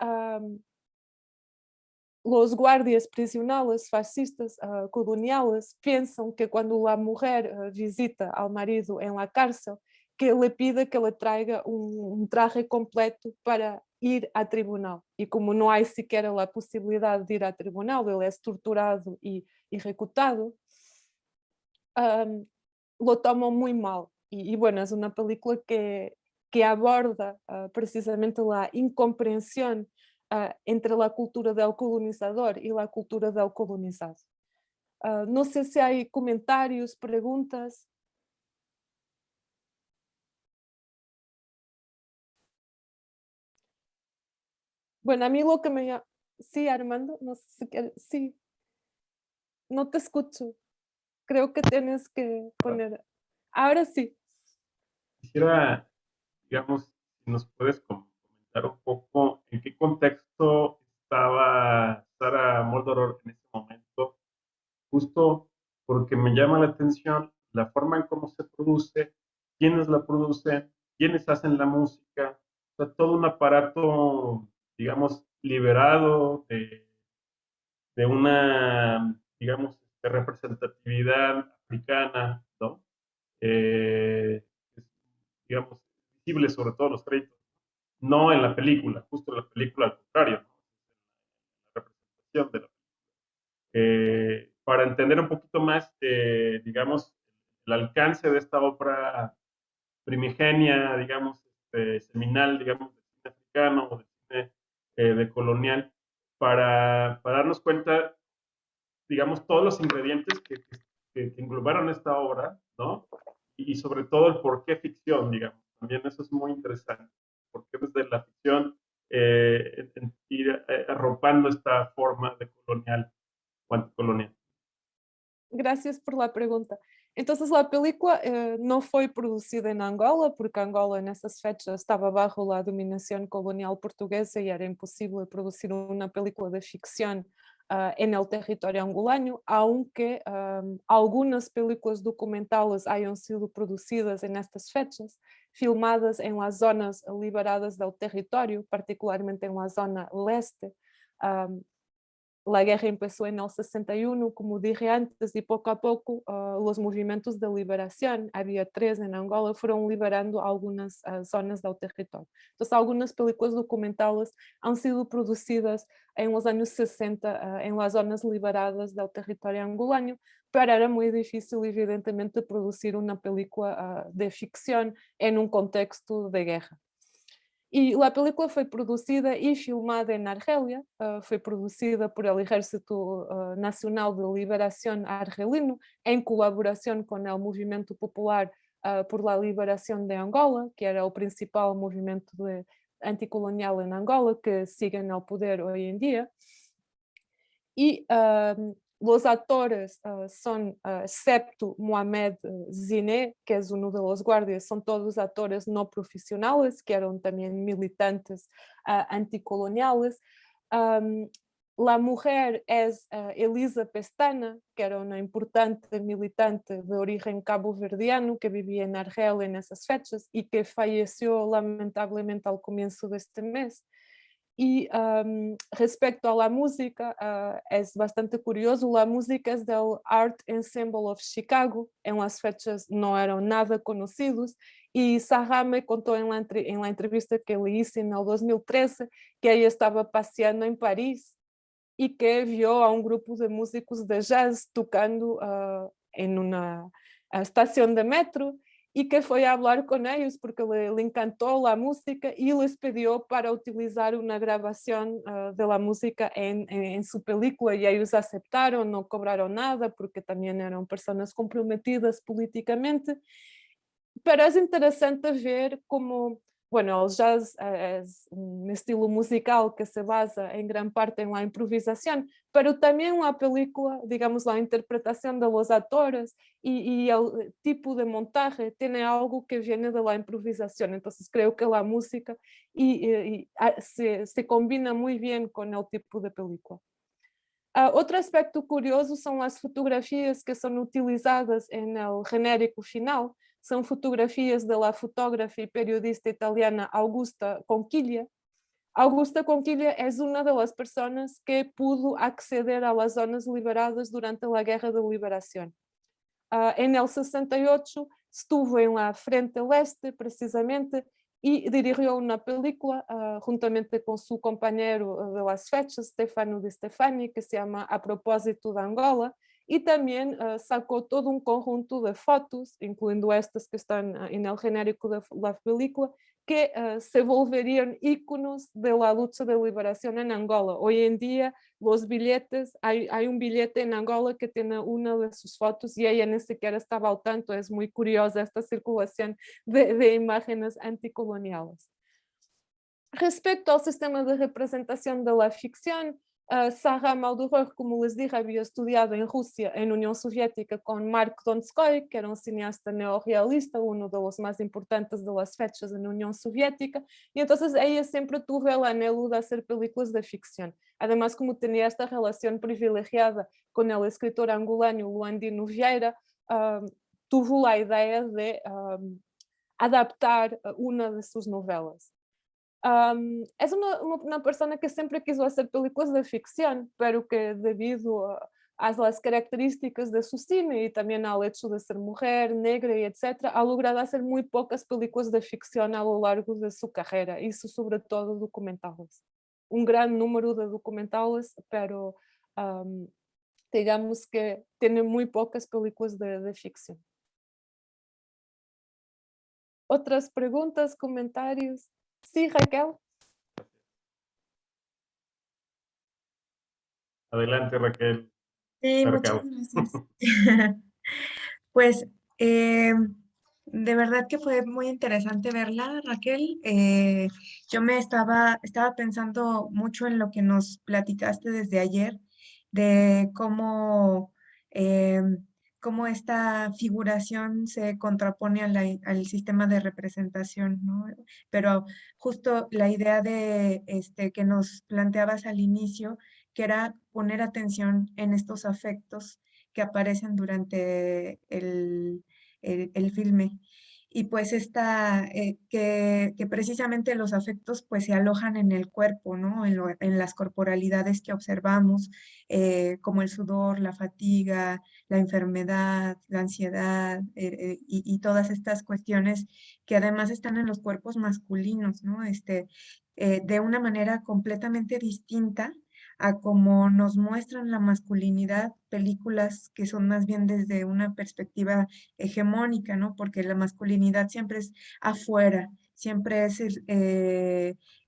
los guardias prisionales fascistas coloniales piensan que cuando la mujer visita al marido en la cárcel, que le pide que le traiga un traje completo para ir a tribunal. Y como no hay siquiera la posibilidad de ir a tribunal, él es torturado y ejecutado, lo toman muy mal. Y bueno, es una película que aborda precisamente la incomprensión entre la cultura del colonizador y la cultura del colonizado. No sé si hay comentarios, preguntas. Bueno, a mí lo que me llama... Sí, Armando, no sé si quieres... Sí, no te escucho. Creo que tienes que poner... Ahora sí. Quisiera, digamos, si nos puedes comentar un poco en qué contexto estaba Sara Moldoror en ese momento, justo porque me llama la atención la forma en cómo se produce, quiénes la producen, quiénes hacen la música, o sea, todo un aparato, digamos, liberado de una, digamos, representatividad africana, ¿no? Es, digamos, visible sobre todo los créditos, no en la película, justo en la película al contrario, ¿no? La representación de la para entender un poquito más, digamos, el alcance de esta obra primigenia, digamos, seminal, digamos, de cine africano o de cine de colonial, para darnos cuenta, digamos, todos los ingredientes que englobaron esta obra, ¿no? Y sobre todo el por qué ficción, digamos. También eso es muy interesante. Por qué desde la ficción ir arropando esta forma de colonial o anticolonial. Gracias por la pregunta. Entonces la película no fue producida en Angola, porque Angola en esas fechas estaba bajo la dominación colonial portuguesa y era imposible producir una película de ficción en el territorio angolano, aunque algunas películas documentales hayan sido producidas en estas fechas, filmadas en las zonas liberadas del territorio, particularmente en la zona leste. La guerra empezó en el 61, como dije antes, y poco a poco los movimientos de liberación, había 3 en Angola, fueron liberando algunas zonas del territorio. Entonces, algunas películas documentales han sido producidas en los años 60 en las zonas liberadas del territorio angolano, pero era muy difícil, evidentemente, producir una película de ficción en un contexto de guerra. E a película foi produzida e filmada em Argélia, foi produzida por el Ejército Nacional de Liberación Argelino, em colaboração com o Movimento Popular por la Liberación de Angola, que era o principal movimento anticolonial em Angola, que sigue no poder hoje em dia. E los actores son, excepto Mohamed Ziné, que es uno de los guardias, son todos actores no profesionales, que eran también militantes anticoloniales. La mujer es Elisa Pestana, que era una importante militante de origen cabo-verdiano que vivía en Argelia en esas fechas y que falleció lamentablemente al comienzo de este mes. Y respecto a la música, es bastante curioso, la música es del Art Ensemble of Chicago, en las fechas no eran nada conocidos, y Sarah me contó en la entrevista que le hice en el 2013 que ella estaba paseando en París y que vio a un grupo de músicos de jazz tocando en una estación de metro y que fue a hablar con ellos porque le encantó la música y les pidió para utilizar una grabación de la música en su película y ellos aceptaron, no cobraron nada porque también eran personas comprometidas políticamente. Pero es interesante ver cómo Bueno, el jazz es un estilo musical que se basa en gran parte en la improvisación, pero también la película, digamos, la interpretación de los actores y el tipo de montaje tiene algo que viene de la improvisación. Entonces creo que la música se combina muy bien con el tipo de película. Outro aspecto curioso são as fotografias que são utilizadas no genérico final. São fotografias da fotógrafa e periodista italiana Augusta Conquiglia. Augusta Conquiglia é uma das pessoas que pudo acceder às zonas liberadas durante a Guerra de Liberação. Em el 68 estuvo em la Frente Leste, precisamente, y dirigió una película juntamente con su compañero de las fechas, Stefano Di Stefani, que se llama A propósito de Angola, y también sacó todo un conjunto de fotos, incluyendo estas que están en el genérico de la película, que se volverían íconos de la lucha de liberación en Angola. Hoy en día los billetes, hay un billete en Angola que tiene una de sus fotos y ella ni siquiera estaba al tanto. Es muy curiosa esta circulación de imágenes anticoloniales. Respecto al sistema de representación de la ficción, Sarah Maldoror, como les dije, había estudiado en Rusia, en Unión Soviética, con Mark Donskoy, que era un cineasta neorrealista, uno de los más importantes de las fechas en Unión Soviética, y entonces ella siempre tuvo el anhelo de hacer películas de ficción. Además, como tenía esta relación privilegiada con el escritor angolano Luandino Vieira, tuvo la idea de adaptar una de sus novelas. Es una persona que siempre quiso hacer películas de ficción, pero que debido a las características de su cine y también al hecho de ser mujer, negra y etcétera, ha logrado hacer muy pocas películas de ficción a lo largo de su carrera, eso sobre todo documentales. Un gran número de documentales, pero digamos que tiene muy pocas películas de ficción. ¿Otras preguntas, comentarios? Sí, Raquel. Adelante, Raquel. Sí, muchas gracias. Pues de verdad que fue muy interesante verla, Raquel. Yo estaba pensando mucho en lo que nos platicaste desde ayer, de cómo esta figuración se contrapone al sistema de representación, ¿no? Pero justo la idea de que nos planteabas al inicio, que era poner atención en estos afectos que aparecen durante el filme. Y pues que precisamente los afectos pues se alojan en el cuerpo, ¿no? En las corporalidades que observamos, como el sudor, la fatiga, la enfermedad, la ansiedad, y todas estas cuestiones que además están en los cuerpos masculinos, ¿no? De una manera completamente distinta a como nos muestran la masculinidad, películas que son más bien desde una perspectiva hegemónica, ¿no? Porque la masculinidad siempre es afuera, siempre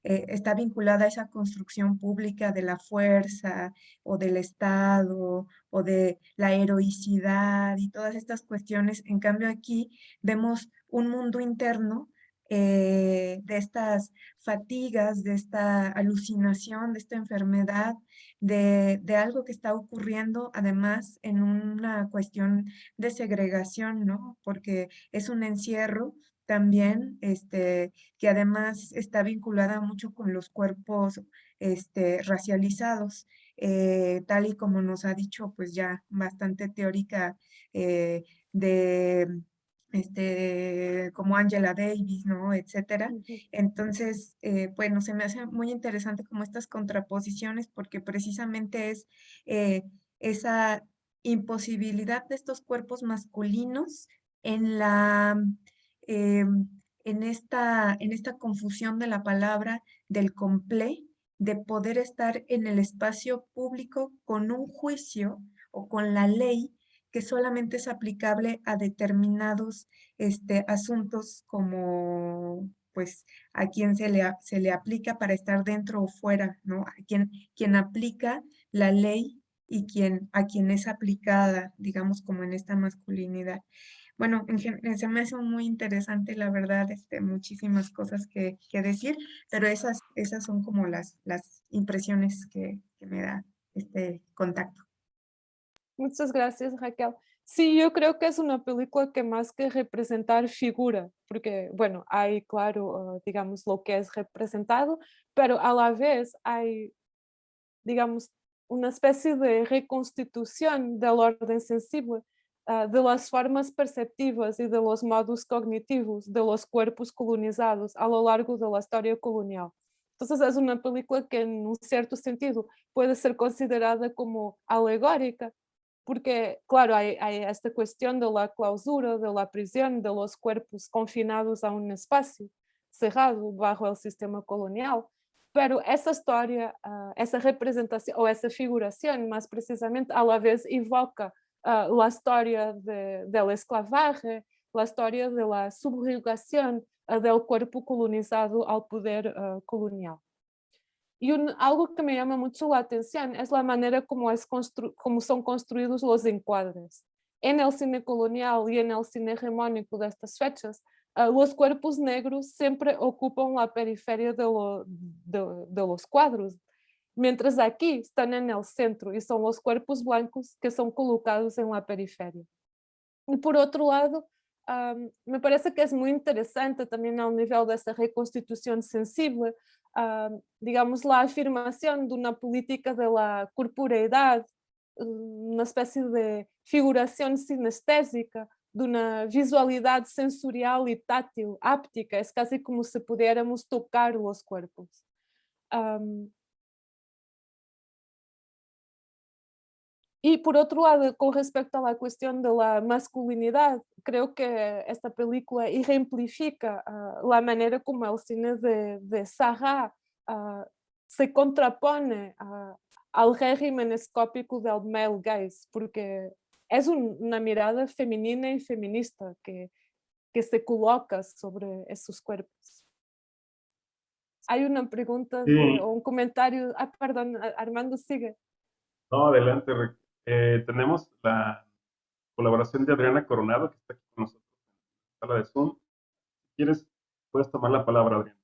está vinculada a esa construcción pública de la fuerza o del Estado o de la heroicidad y todas estas cuestiones. En cambio aquí vemos un mundo interno de estas fatigas, de esta alucinación, de esta enfermedad, de algo que está ocurriendo además en una cuestión de segregación, ¿no? Porque es un encierro también, que además está vinculada mucho con los cuerpos racializados, tal y como nos ha dicho, pues ya bastante teórica de como Angela Davis, ¿no? Etcétera. Entonces, bueno, se me hace muy interesante como estas contraposiciones porque precisamente es esa imposibilidad de estos cuerpos masculinos en esta confusión de la palabra del complet, de poder estar en el espacio público con un juicio o con la ley que solamente es aplicable a determinados asuntos como pues a quien se le aplica para estar dentro o fuera, ¿no? A quien aplica la ley y a quien es aplicada, digamos, como en esta masculinidad. bueno, se me hace muy interesante, la verdad, muchísimas cosas que decir, pero esas son como las impresiones que me da este contacto. Muchas gracias, Raquel. Sí, yo creo que es una película que más que representar figura, porque, bueno, hay, claro, digamos, lo que es representado, pero a la vez hay, digamos, una especie de reconstitución del orden sensible, de las formas perceptivas y de los modos cognitivos de los cuerpos colonizados a lo largo de la historia colonial. Entonces es una película que en un cierto sentido puede ser considerada como alegórica, porque, claro, hay esta cuestión de la clausura, de la prisión, de los cuerpos confinados a un espacio cerrado bajo el sistema colonial, pero essa história, essa representação, ou essa figuração, mais precisamente, a la vez evoca a história da esclavagem, a história da subjugação do corpo colonizado ao poder colonial. E algo que me llama mucho la atención es la manera como, como son construidos los encuadres. En el cine colonial y en el cine hegemónico de estas fechas, los cuerpos negros siempre ocupan la periferia de los cuadros, mientras aquí están en el centro y son los cuerpos blancos que son colocados en la periferia. Y por otro lado, me parece que es muy interesante también al nivel de esa reconstitución sensible, digamos, la afirmación de una política de la corporeidad, una especie de figuración sinestésica, de una visualidad sensorial y táctil, áptica, es casi como si pudiéramos tocar los cuerpos. Y por otro lado, con respecto a la cuestión de la masculinidad, creo que esta película ejemplifica la manera como el cine de Sarra se contrapone al régimen escópico del male gaze, porque es una mirada femenina y feminista que se coloca sobre esos cuerpos. Hay una pregunta Sí. o un comentario. Perdón, Armando, sigue. No, adelante, Rick. Tenemos la colaboración de Adriana Coronado, que está aquí con nosotros en la sala de Zoom. Si quieres, puedes tomar la palabra, Adriana.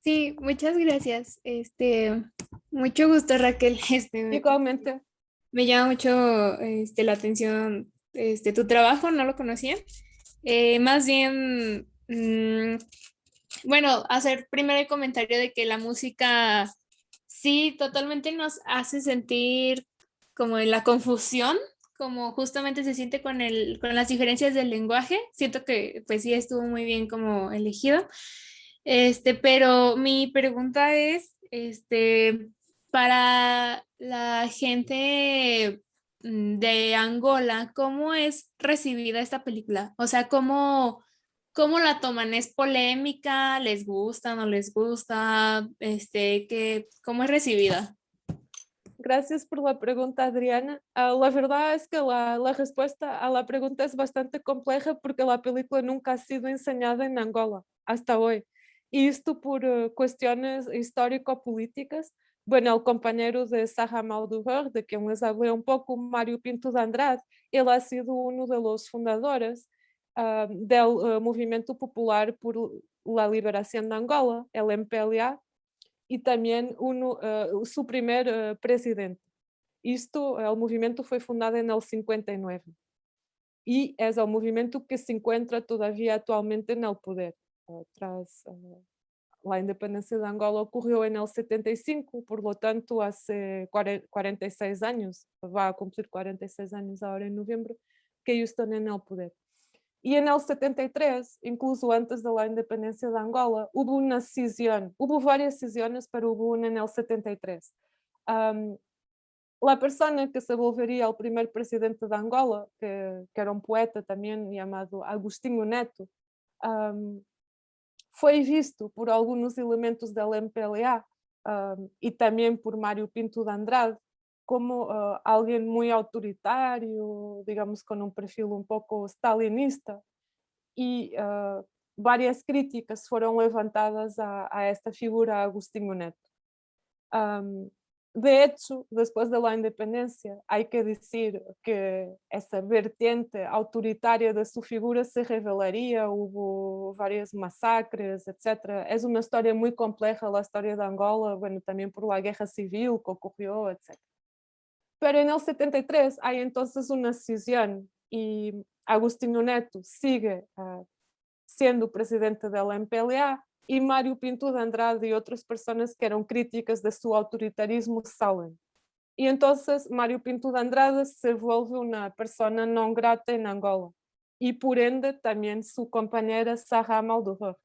Sí, muchas gracias. Mucho gusto, Raquel. Igualmente. Me llama mucho la atención tu trabajo, no lo conocía. Más bien, bueno, hacer primero el comentario de que la música sí totalmente nos hace sentir como en la confusión, como justamente se siente con las diferencias del lenguaje. Siento que pues sí estuvo muy bien como elegido. Pero mi pregunta es, para la gente de Angola, ¿cómo es recibida esta película? O sea, ¿cómo la toman? ¿Es polémica? ¿Les gusta? ¿No les gusta? ¿Cómo es recibida? Gracias por la pregunta, Adriana. La verdad es que la respuesta a la pregunta es bastante compleja porque la película nunca ha sido enseñada en Angola hasta hoy. Y esto por cuestiones histórico-políticas. Bueno, el compañero de Sarra Maldoror, de quien les hablé un poco, Mário Pinto de Andrade, él ha sido uno de los fundadores del Movimiento Popular por la Liberación de Angola, el MPLA, y también su primer presidente. El movimiento fue fundado en el 59 y es el movimiento que se encuentra todavía actualmente en el poder. Tras la independencia de Angola ocurrió en el 75, por lo tanto hace 46 años, va a cumplir 46 años ahora en noviembre, que ellos están en el poder. Y en el 73, incluso antes de la independencia de Angola, hubo una cisão, hubo varias cisiones, pero hubo una en el 73. La persona que se volvería el primer presidente de Angola, que era un poeta también llamado Agostinho Neto, fue visto por algunos elementos del MPLA y también por Mário Pinto de Andrade como alguien muy autoritario, digamos, con un perfil un poco stalinista, y varias críticas fueron levantadas a esta figura Agostinho Neto. De hecho, después de la independencia, hay que decir que esa vertiente autoritaria de su figura se revelaría, hubo varias masacres, etc. Es una historia muy compleja la historia de Angola, bueno, también por la guerra civil que ocurrió, etc. Pero en el 73 hay entonces una escisión y Agostinho Neto sigue siendo presidente de la MPLA y Mário Pinto de Andrade y otras personas que eran críticas de su autoritarismo salen. Y entonces Mário Pinto de Andrade se vuelve una persona no grata en Angola y por ende también su compañera Sarah Amalduhar.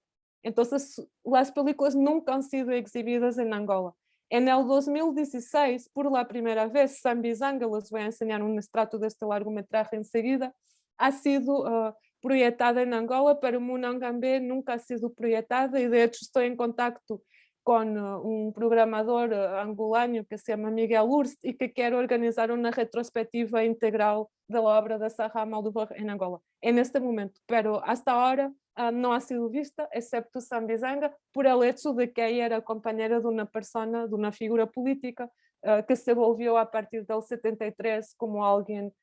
Entonces las películas nunca han sido exhibidas en Angola. En el 2016, por la primera vez, Sam Bizanga, les voy a enseñar un extracto de este largometraje enseguida, ha sido proyectada en Angola, pero Munangambe nunca ha sido proyectada y de hecho estoy en contacto con un programador angolano que se llama Miguel Urst y que quiere organizar una retrospectiva integral de la obra de Sarah Amalduhar en Angola, en este momento, pero hasta ahora no ha sido vista, excepto Sam Bizanga, por el hecho de que ella era compañera de una persona, de una figura política que se volvió a partir del 73 como alguien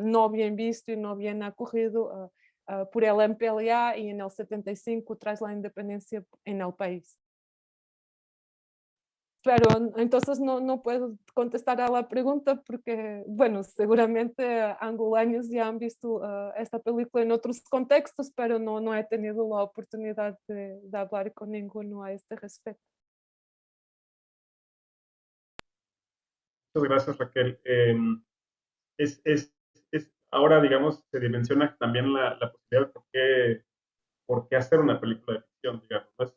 no bien visto y no bien acogido por el MPLA y en el 75 tras la independencia en el país. Pero entonces no puedo contestar a la pregunta porque, bueno, seguramente angolanos ya han visto esta película en otros contextos, pero no he tenido la oportunidad de hablar con ninguno a este respecto. Muchas gracias, Raquel. Ahora, digamos, se dimensiona también la posibilidad de por qué hacer una película de ficción, digamos, ¿no? Es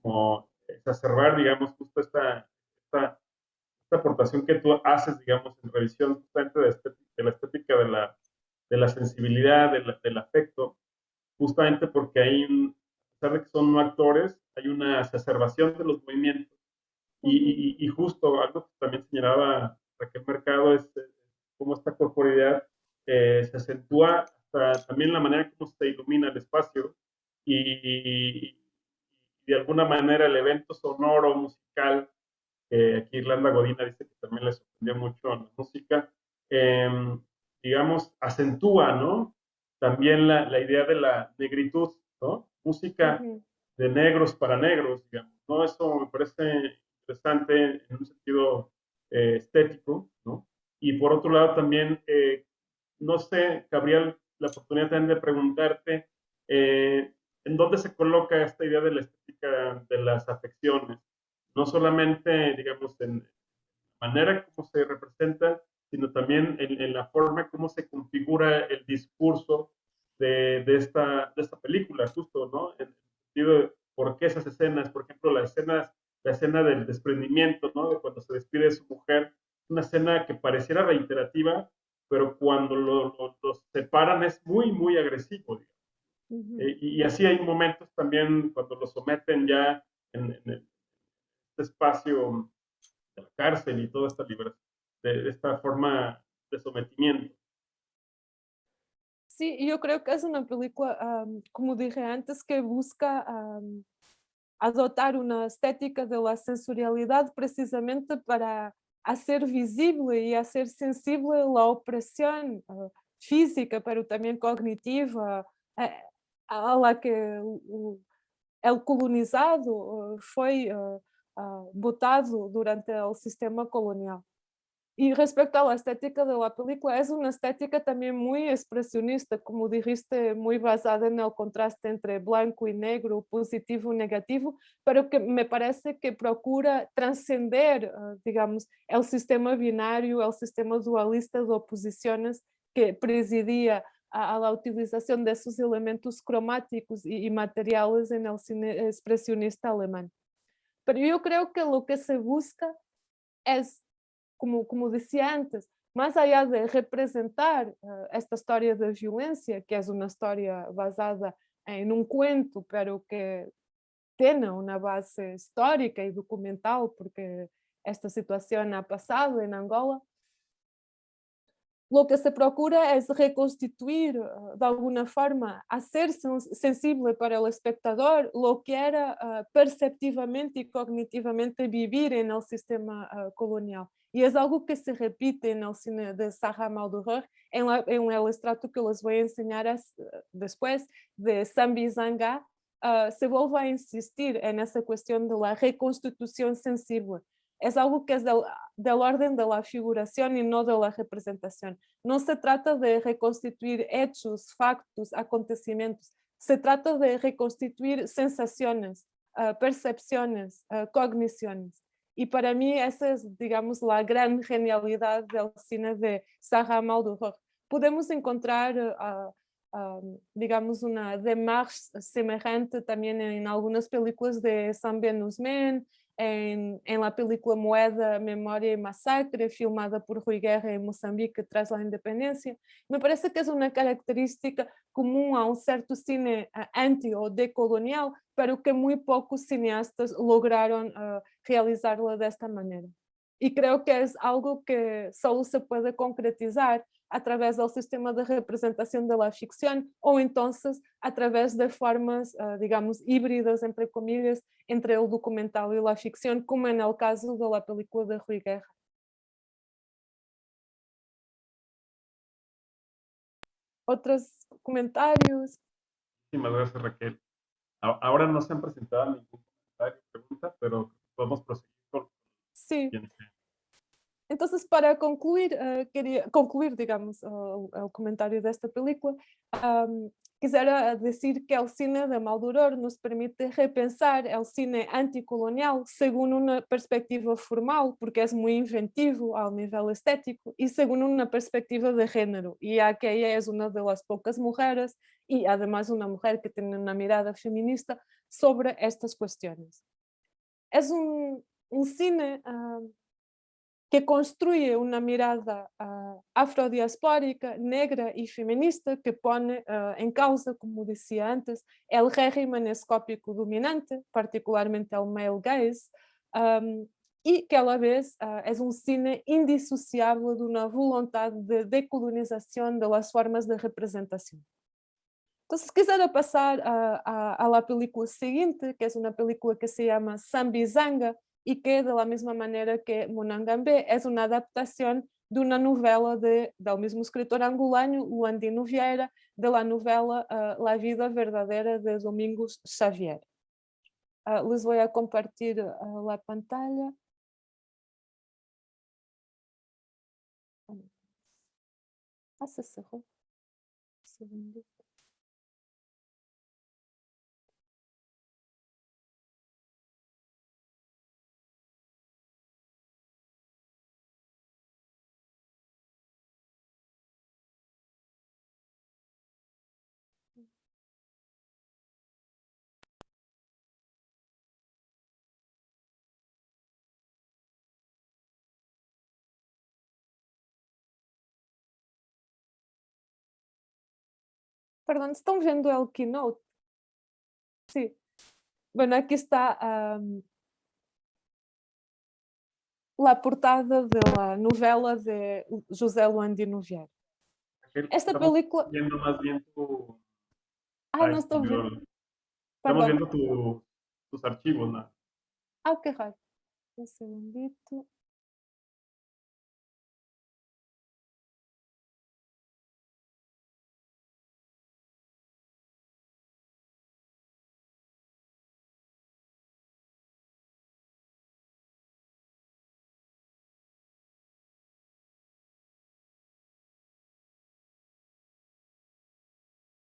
como exacerbar, digamos, justo esta aportación que tú haces, digamos, en revisión justamente de la estética de la sensibilidad, del afecto, justamente porque hay, a pesar de que son no actores, hay una exacerbación de los movimientos. Y justo algo que también señalaba Raquel Mercado es cómo esta corporeidad se acentúa hasta también la manera como se ilumina el espacio y de alguna manera el evento sonoro, musical, aquí Irlanda Godina dice que también le sorprendió mucho la música, digamos, acentúa, ¿no? También la idea de la negritud, ¿no? Música de negros para negros, digamos, ¿no? Eso me parece interesante en un sentido estético, ¿no? Y por otro lado también, no sé, Gabriel, la oportunidad también de preguntarte, ¿en dónde se coloca esta idea de la estética de las afecciones? No solamente, digamos, en la manera como se representa, sino también en la forma como se configura el discurso de esta película, justo, ¿no? En el sentido de por qué esas escenas, por ejemplo, la escena del desprendimiento, ¿no? De cuando se despide de su mujer, una escena que pareciera reiterativa, pero cuando los separan es muy, muy agresivo, digamos. Y así hay momentos también cuando los someten ya en este espacio de la cárcel y toda esta liberación, de esta forma de sometimiento. Sí, yo creo que es una película, como dije antes, que busca adoptar una estética de la sensorialidad precisamente para hacer visible y hacer sensible la opresión física, pero también cognitiva, a la que el colonizado foi botado durante el sistema colonial. Y respecto a la estética de la película, es una estética también muy expresionista, como dijiste, muy basada en el contraste entre blanco y negro, positivo y negativo, pero que me parece que procura trascender, digamos, el sistema binario, el sistema dualista de oposiciones que presidía a la utilización de esos elementos cromáticos y materiales en el cine expresionista alemán. Pero yo creo que lo que se busca es, como decía antes, más allá de representar esta historia de violencia, que es una historia basada en un cuento, pero que tiene una base histórica y documental, porque esta situación ha pasado en Angola, lo que se procura es reconstituir, de alguna forma, hacer sensible para el espectador lo que era perceptivamente y cognitivamente vivir en el sistema colonial. Y es algo que se repite en el cine de Sarah Maldoror, en el estrato que les voy a enseñar después, de Sambi Zanga, se vuelve a insistir en esa cuestión de la reconstitución sensible. Es algo que es del orden de la figuración y no de la representación. No se trata de reconstituir hechos, factos, acontecimientos. Se trata de reconstituir sensaciones, percepciones, cogniciones. Y para mí esa es, digamos, la gran genialidad del cine de Sarah Maldoror. Podemos encontrar, digamos, una démarche semejante también en algunas películas de Sam Ben-Ousmane, en la película Moeda, Memória y Massacre, filmada por Rui Guerra en Moçambique tras la independencia. Me parece que es una característica común a un cierto cine anti o decolonial, pero que muy pocos cineastas lograron realizarlo de esta manera. Y creo que es algo que solo se puede concretizar a través del sistema de representación de la ficción o entonces a través de formas, digamos, híbridas, entre comillas, entre el documental y la ficción, como en el caso de la película de Rui Guerra. ¿Otros comentarios? Muchísimas gracias, Raquel. Ahora no se han presentado ningún comentario o pregunta, pero podemos proseguir con Sí. el siguiente. Entonces, para concluir, quería concluir, digamos, el comentario de esta película, quisiera decir que el cine de Maldoror nos permite repensar el cine anticolonial según una perspectiva formal, porque es muy inventivo ao nivel estético, y según una perspectiva de género, ya que ella es una de las pocas mujeres y además una mujer que tiene una mirada feminista sobre estas cuestiones. Es un cine que construye una mirada afrodiaspórica, negra y feminista que pone en causa, como decía antes, el régimen escópico dominante, particularmente el male gaze, y que a la vez es un cine indisociable de una voluntad de decolonización de las formas de representación. Entonces quisiera pasar a la película siguiente, que es una película que se llama Sambi Zanga, y que de la misma manera que Monangambe es una adaptación de una novela del mismo escritor angolano, Luandino Vieira, de la novela La vida verdadera de Domingos Xavier. Les voy a compartir la pantalla. Se cerró. Un segundo. Perdón, ¿están viendo el keynote? Sí. Bueno, aquí está la portada de la novela de José Luandino Vieira. Raquel, Esta estamos película... viendo más bien tu... no estoy viendo. Estamos Perdón. viendo tus archivos, ¿no? Qué raro. Un segundito.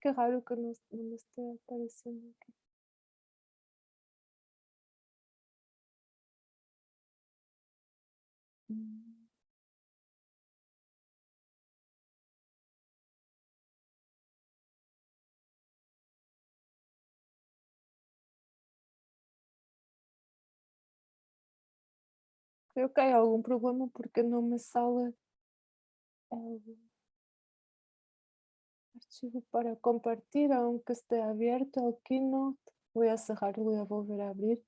Qué raro que no me esté apareciendo aquí. Creo que hay algún problema porque no me sale el archivo para compartir, aunque esté abierto el Keynote. Voy a cerrarlo y voy a volver a abrir.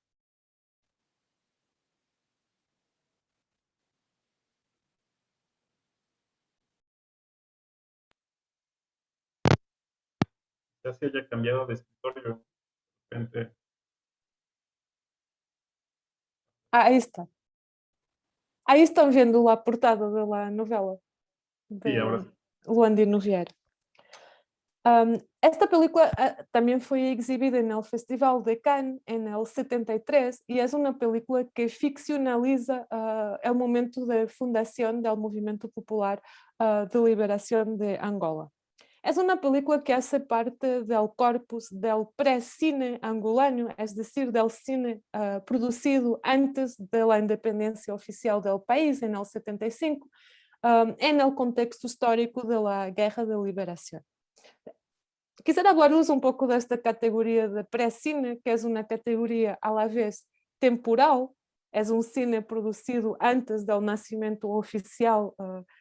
quizás se haya cambiado de escritorio. De repente. Aí está. Aí estão vendo lá a portada da novela Sí, ahora de sí. Luandino Vieira. Esta película también fue exhibida en el Festival de Cannes en el 73 y es una película que ficcionaliza el momento de fundación del movimiento popular de liberación de Angola. Es una película que hace parte del corpus del pré-cine angolano, es decir, del cine producido antes de la independencia oficial del país en el 75, en el contexto histórico de la Guerra de Liberación. Quisiera hablaros un poco de esta categoría de pré-cine, que es una categoría a la vez temporal, es un cine producido antes del nacimiento oficial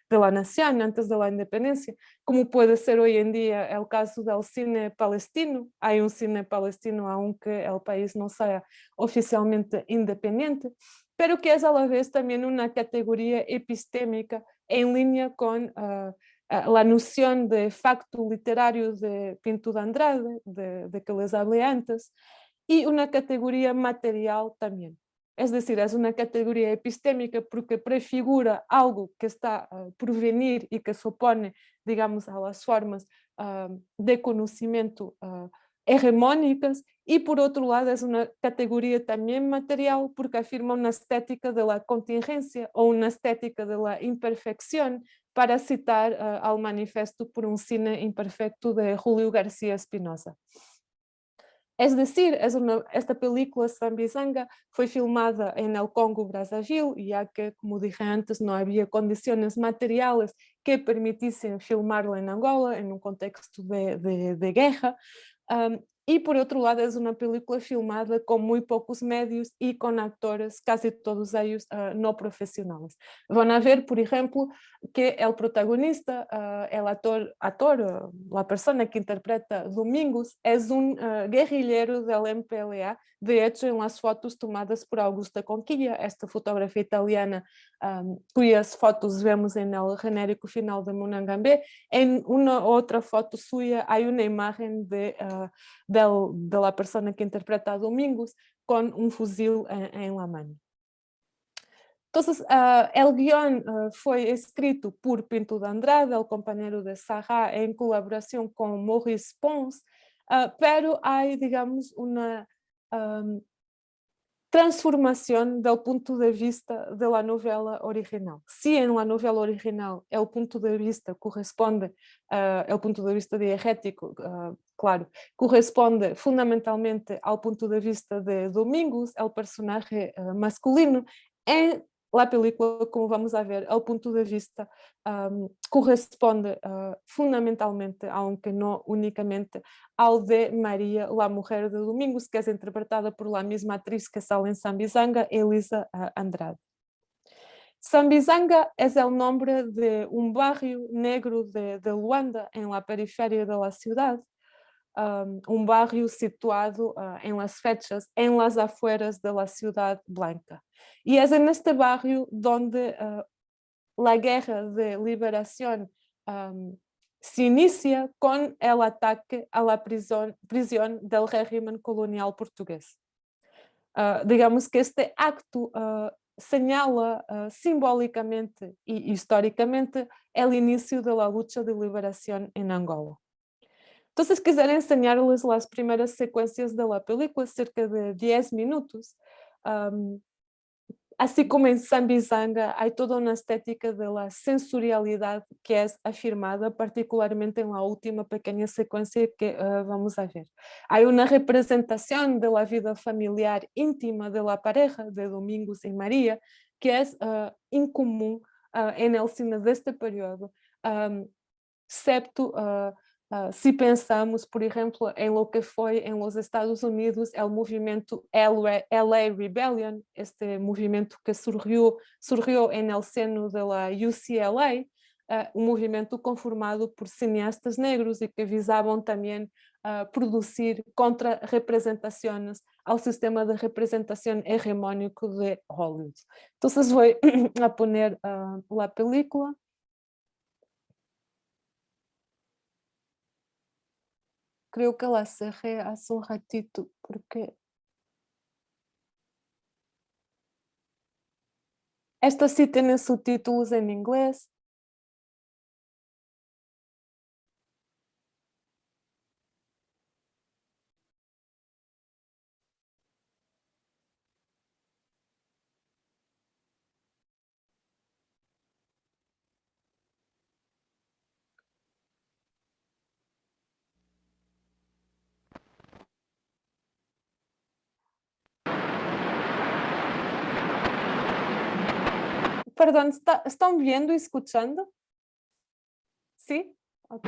de la nación, antes de la independencia, como puede ser hoy en día el caso del cine palestino. Hay un cine palestino aunque el país no sea oficialmente independiente, pero que es a la vez también una categoría epistémica en línea con la noción de facto literario de Pinto de Andrade, de que les hablé antes, y una categoría material también. Es decir, es una categoría epistémica porque prefigura algo que está por venir y que se opone, digamos, a las formas de conocimiento hegemónicas, y por otro lado es una categoría también material porque afirma una estética de la contingencia o una estética de la imperfección, para citar al manifesto por un cine imperfecto de Julio García Espinosa. Es decir, esta película Sambizanga fue filmada en el Congo Brazzaville, ya que, como dije antes, no había condiciones materiales que permitiesen filmarla en Angola en un contexto de guerra. Y por otro lado es una película filmada con muy pocos medios y con actores, casi todos ellos no profesionales. Van a ver, por ejemplo, que el protagonista, el actor, la persona que interpreta Domingos, es un guerrillero del MPLA. De hecho, en las fotos tomadas por Augusta Conquilla, esta fotografía italiana, cuyas fotos vemos en el genérico final de Monangambé, en una otra foto suya hay una imagen de la persona que interpreta a Domingos con un fusil en la mano. Entonces, el guión fue escrito por Pinto de Andrade, el compañero de Sarra, en colaboración con Maurice Pons, pero hay, digamos, una transformación del punto de vista de la novela original. Si en la novela original el punto de vista corresponde, el punto de vista diegético, claro, corresponde fundamentalmente al punto de vista de Domingos, el personaje masculino, en la película, como vamos a ver, el punto de vista corresponde fundamentalmente, aunque no únicamente, al de María, la mujer de Domingos, que es interpretada por la misma actriz que sale en Sambizanga, Elisa Andrade. Sambizanga es el nombre de un barrio negro de Luanda, en la periferia de la ciudad, un barrio situado en las fechas, en las afueras de la Ciudad Blanca. Y es en este barrio donde la guerra de liberación se inicia con el ataque a la prisión del régimen colonial portugués. Digamos que este acto señala simbólicamente y históricamente el inicio de la lucha de liberación en Angola. Entonces, quisiera enseñarles las primeras secuencias de la película, cerca de 10 minutos. Así como en Sambizanga, hay toda una estética de la sensorialidad que es afirmada, particularmente en la última pequeña secuencia que vamos a ver. Hay una representación de la vida familiar íntima de la pareja de Domingos y María, que es incomún en el cine de este periodo, excepto si pensamos, por ejemplo, en lo que fue en los Estados Unidos el movimiento LA Rebellion, este movimiento que surgió en el seno de la UCLA, un movimiento conformado por cineastas negros y que visaban también producir contrarrepresentaciones al sistema de representación hegemónico de Hollywood. Entonces voy a poner la película. creo que la cerré hace un ratito porque esta sí tiene subtítulos en inglés. Perdón, ¿están viendo y escuchando? ¿Sí? Ok.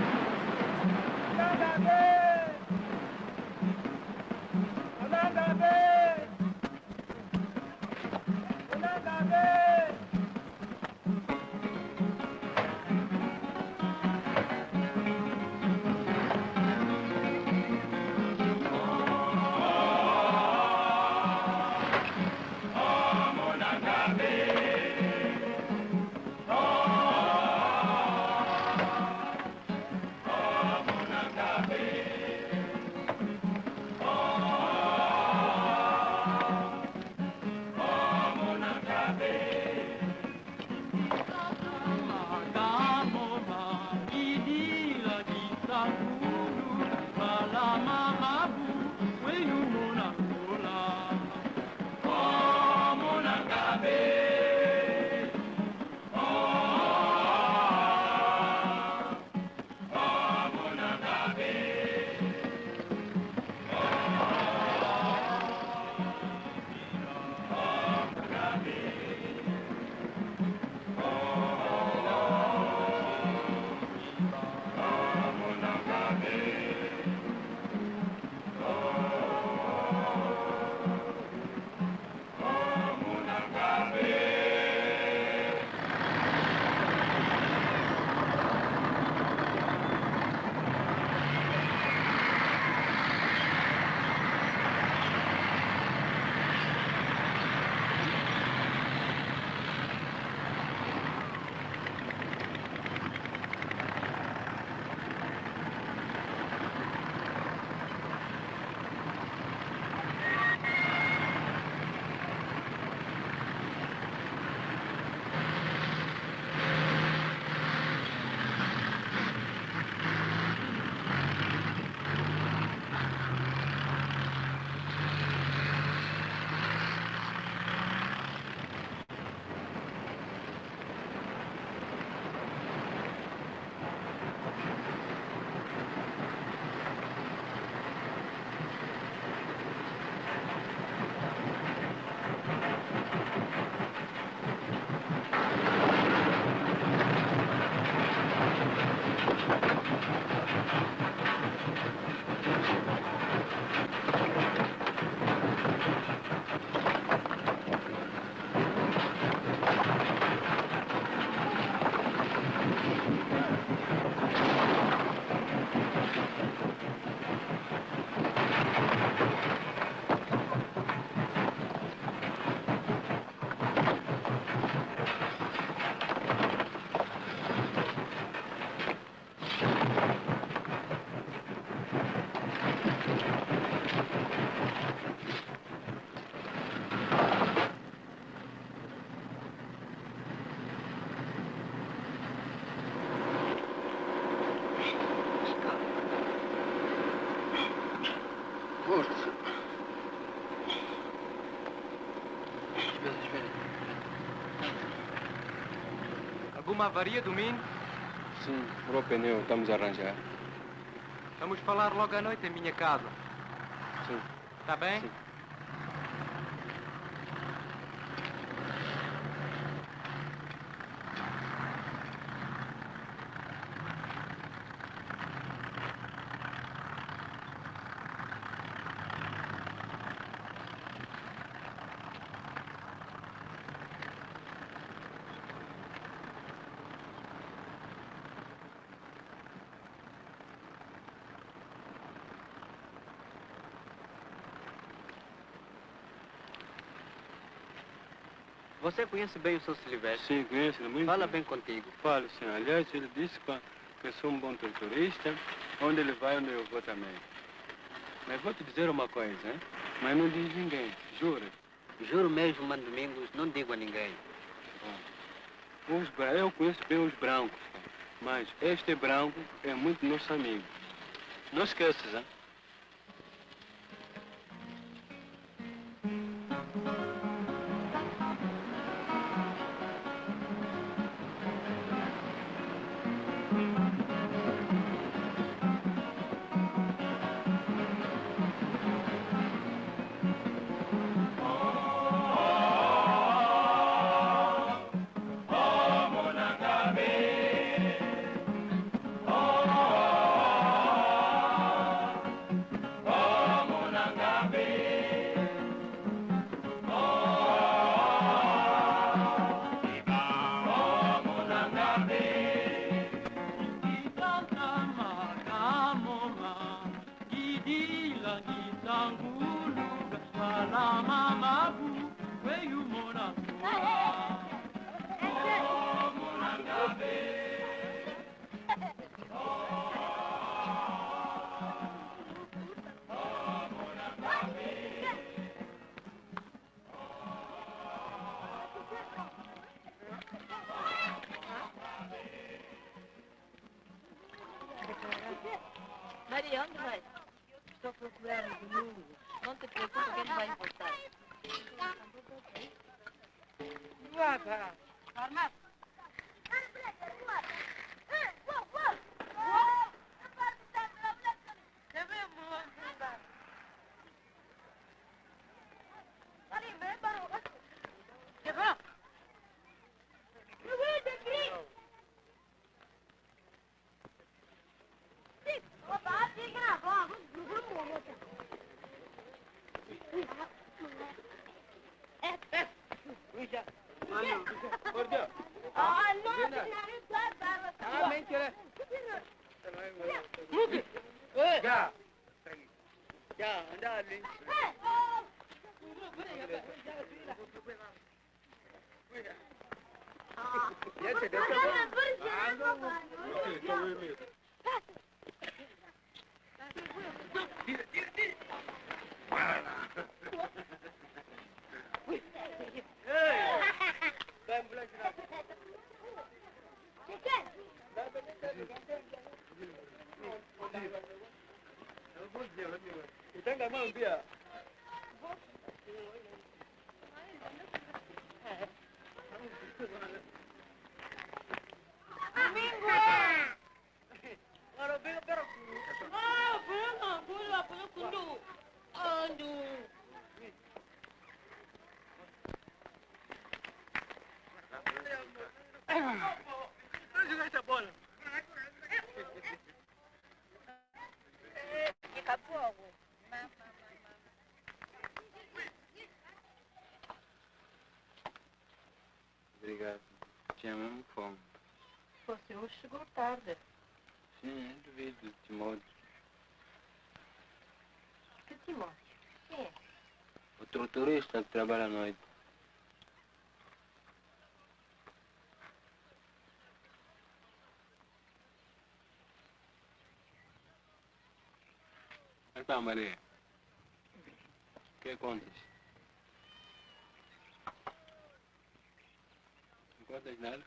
Alguma avaria, Domingos? Sim, para o pneu, estamos a arranjar. Vamos falar logo à noite em minha casa. Sim. Está bem? Sim. Você conhece bem o Sr. Silvestre? Sim, conheço, muito. Fala bem contigo. Falo, sim. Aliás, ele disse que que sou um bom turista. Onde ele vai, onde eu vou também. Mas vou te dizer uma coisa, hein? Mas não diz ninguém, jura? Juro mesmo, Mano Domingos, não digo a ninguém. Eu conheço bem os brancos, mas este branco é muito nosso amigo. Não esqueças, hein? Maria, onde vai? Estou procurando o Domingo. Não te preocupes que ele vai voltar. Devagar. Armado. Obrigado. Tinha mesmo fome. Você hoje chegou tarde. Sim, eu duvido, Timóteo. Que Timóteo? Quem é? Outro turista que trabalha à noite. Então, Maria. O que contas? Não contas nada?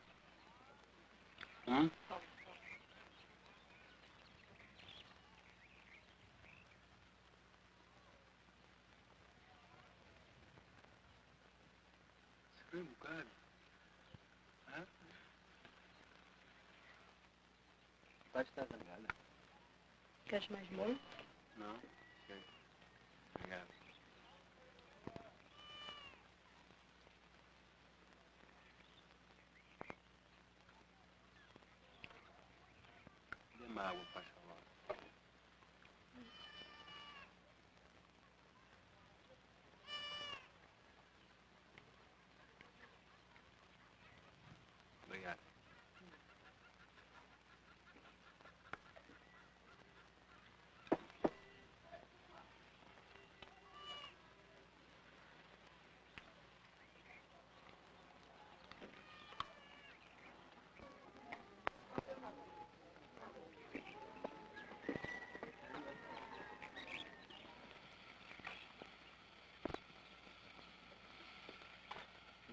Foi um bocado. Hã? Pode estar zangada. Queres mais molho? Não? Ok. Obrigado. Dê-me água, faz favor. Obrigado.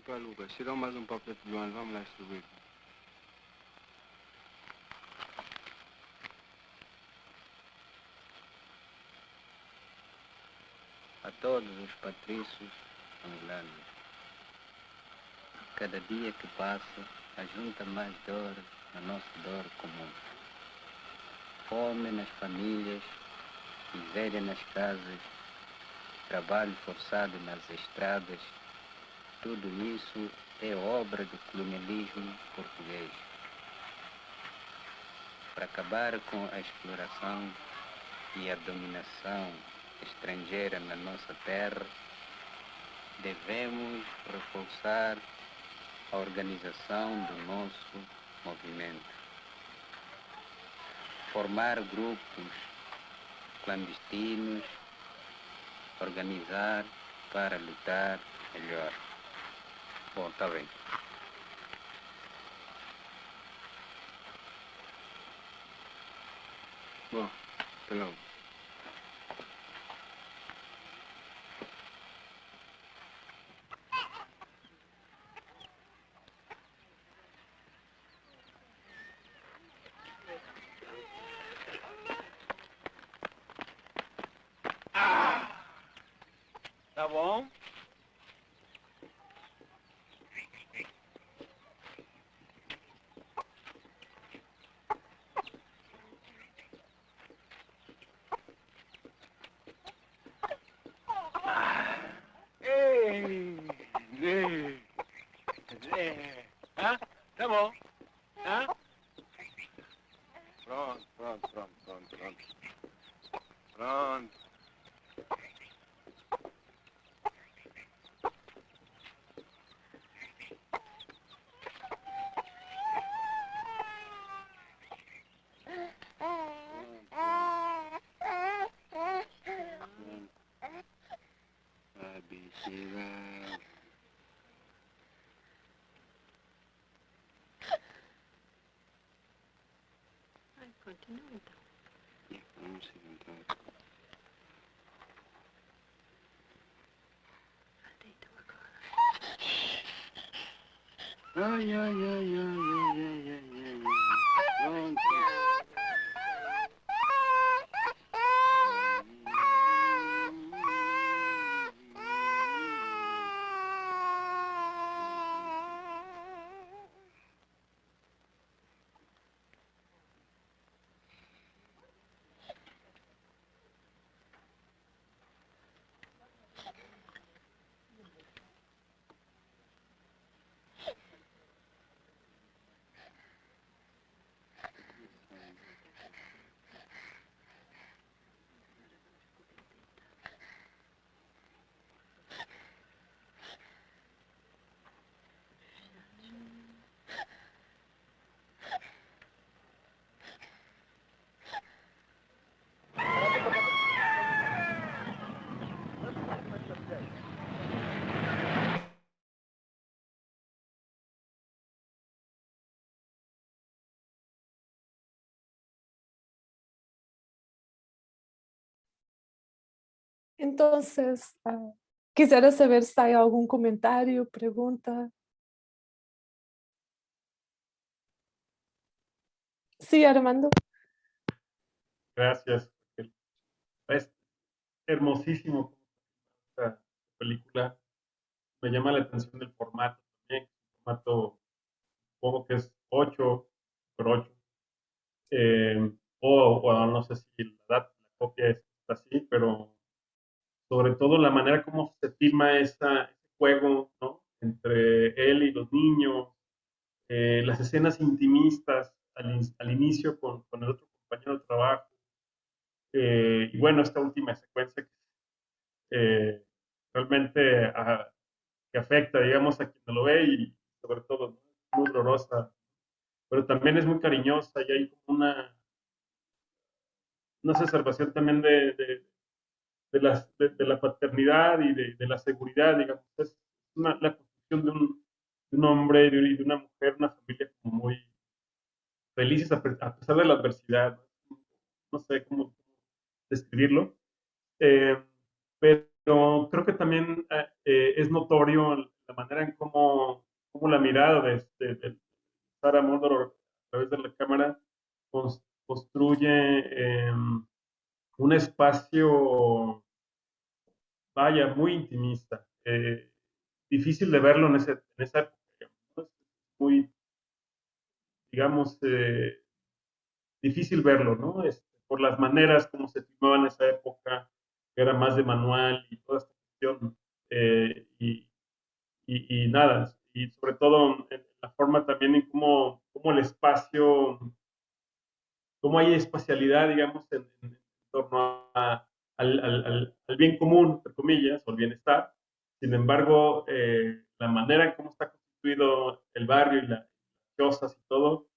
Opa, Lucas, tira mais um papel de João, vamos lá distribuir. A todos os patrícios angolanos, cada dia que passa, ajunta mais dor na nossa dor comum. Fome nas famílias, miséria nas casas, trabalho forçado nas estradas, tudo isso é obra do colonialismo português. Para acabar com a exploração e a dominação estrangeira na nossa terra, devemos reforçar a organização do nosso movimento. Formar grupos clandestinos, organizar para lutar melhor. Bom, tá bem. Bom, até logo. Tá bom? Ei, hã? Tá bom. Hã? Pronto. A bexiga. Ai, continua então. Vamos se sentar. Deita agora. Ai. Pronto. Entonces, quisiera saber si hay algún comentario, pregunta. Sí, Armando. Gracias. Es hermosísimo esta película. Me llama la atención el formato también. El formato, supongo que es 8x8. O no sé si la copia es así, pero sobre todo la manera como se filma ese juego, ¿no? Entre él y los niños, las escenas intimistas al inicio con el otro compañero de trabajo, y bueno, esta última secuencia que realmente que afecta, digamos, a quien lo ve y sobre todo, ¿no? Muy dolorosa, pero también es muy cariñosa y hay como una exacerbación también de la paternidad y de la seguridad, digamos. Es la construcción de un hombre y de una mujer, una familia como muy felices a pesar de la adversidad. No sé cómo describirlo. Pero creo que también es notorio la manera en cómo la mirada de Sarah Mordor a través de la cámara construye un espacio, vaya, muy intimista. Difícil de verlo en esa época, ¿no? Es muy, digamos, difícil verlo, ¿no? Por las maneras como se filmaba en esa época, que era más de manual y toda esta cuestión. Y nada, y sobre todo en la forma también en cómo el espacio, cómo hay espacialidad, digamos, en torno al bien común, entre comillas, o el bienestar. Sin embargo, la manera en cómo está constituido el barrio y las cosas y todo,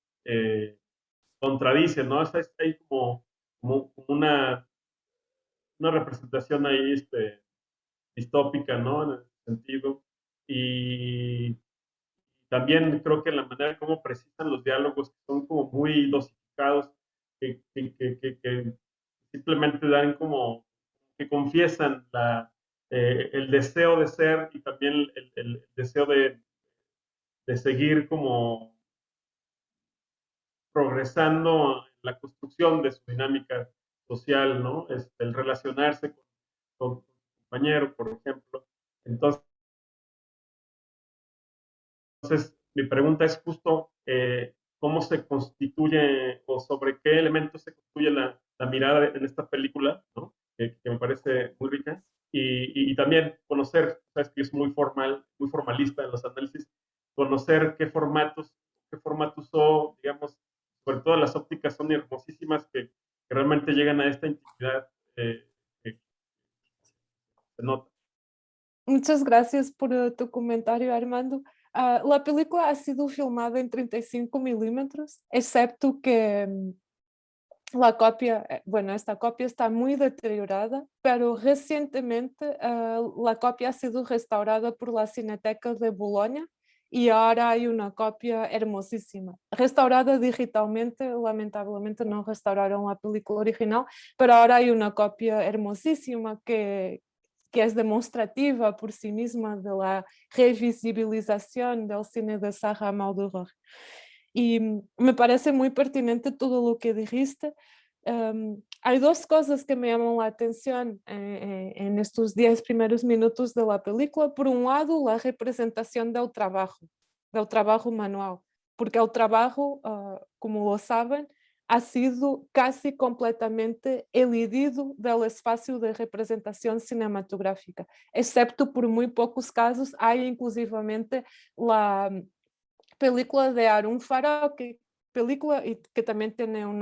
contradice, ¿no? Hay como una representación ahí distópica, ¿no? En ese sentido. Y también creo que la manera como precisan los diálogos, que son como muy dosificados, que simplemente dan como que confiesan el deseo de ser y también el deseo de seguir como progresando en la construcción de su dinámica social, ¿no? El relacionarse con un compañero, por ejemplo. Entonces, mi pregunta es justo cómo se constituye o sobre qué elementos se construye la mirada en esta película, ¿no? Que me parece muy rica. Y también conocer, sabes que es muy formal, muy formalista en los análisis, conocer qué formatos usó, digamos, sobre todo las ópticas son hermosísimas que realmente llegan a esta intimidad que se nota. Muchas gracias por tu comentario, Armando. La película ha sido filmada en 35 milímetros, excepto que la copia, bueno, esta copia está muy deteriorada, pero recientemente la copia ha sido restaurada por la Cineteca de Bolonia y ahora hay una copia hermosísima. Restaurada digitalmente, lamentablemente no restauraron la película original, pero ahora hay una copia hermosísima que es demostrativa por sí misma de la revisibilización del cine de Sarah Maldoror. Y me parece muy pertinente todo lo que dijiste. Hay dos cosas que me llaman la atención en estos 10 primeros minutos de la película. Por un lado, la representación del trabajo manual, porque el trabajo, como lo saben, ha sido casi completamente elidido del espacio de representación cinematográfica, excepto por muy pocos casos. Hay inclusivamente la película de Arun Faró, película que también tiene un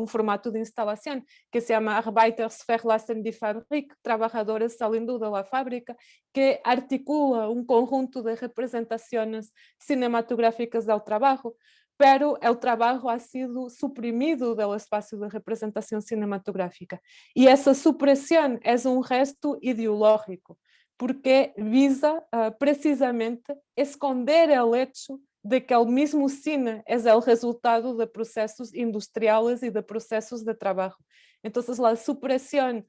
formato de instalación que se llama Arbeiters verlassen die Fabrik, trabajadores saliendo de la fábrica, que articula un conjunto de representaciones cinematográficas del trabajo, pero el trabajo ha sido suprimido del espacio de representación cinematográfica. Y esa supresión es un gesto ideológico, porque visa precisamente esconder el hecho de que el mismo cine es el resultado de procesos industriales y de procesos de trabajo. Entonces, la supresión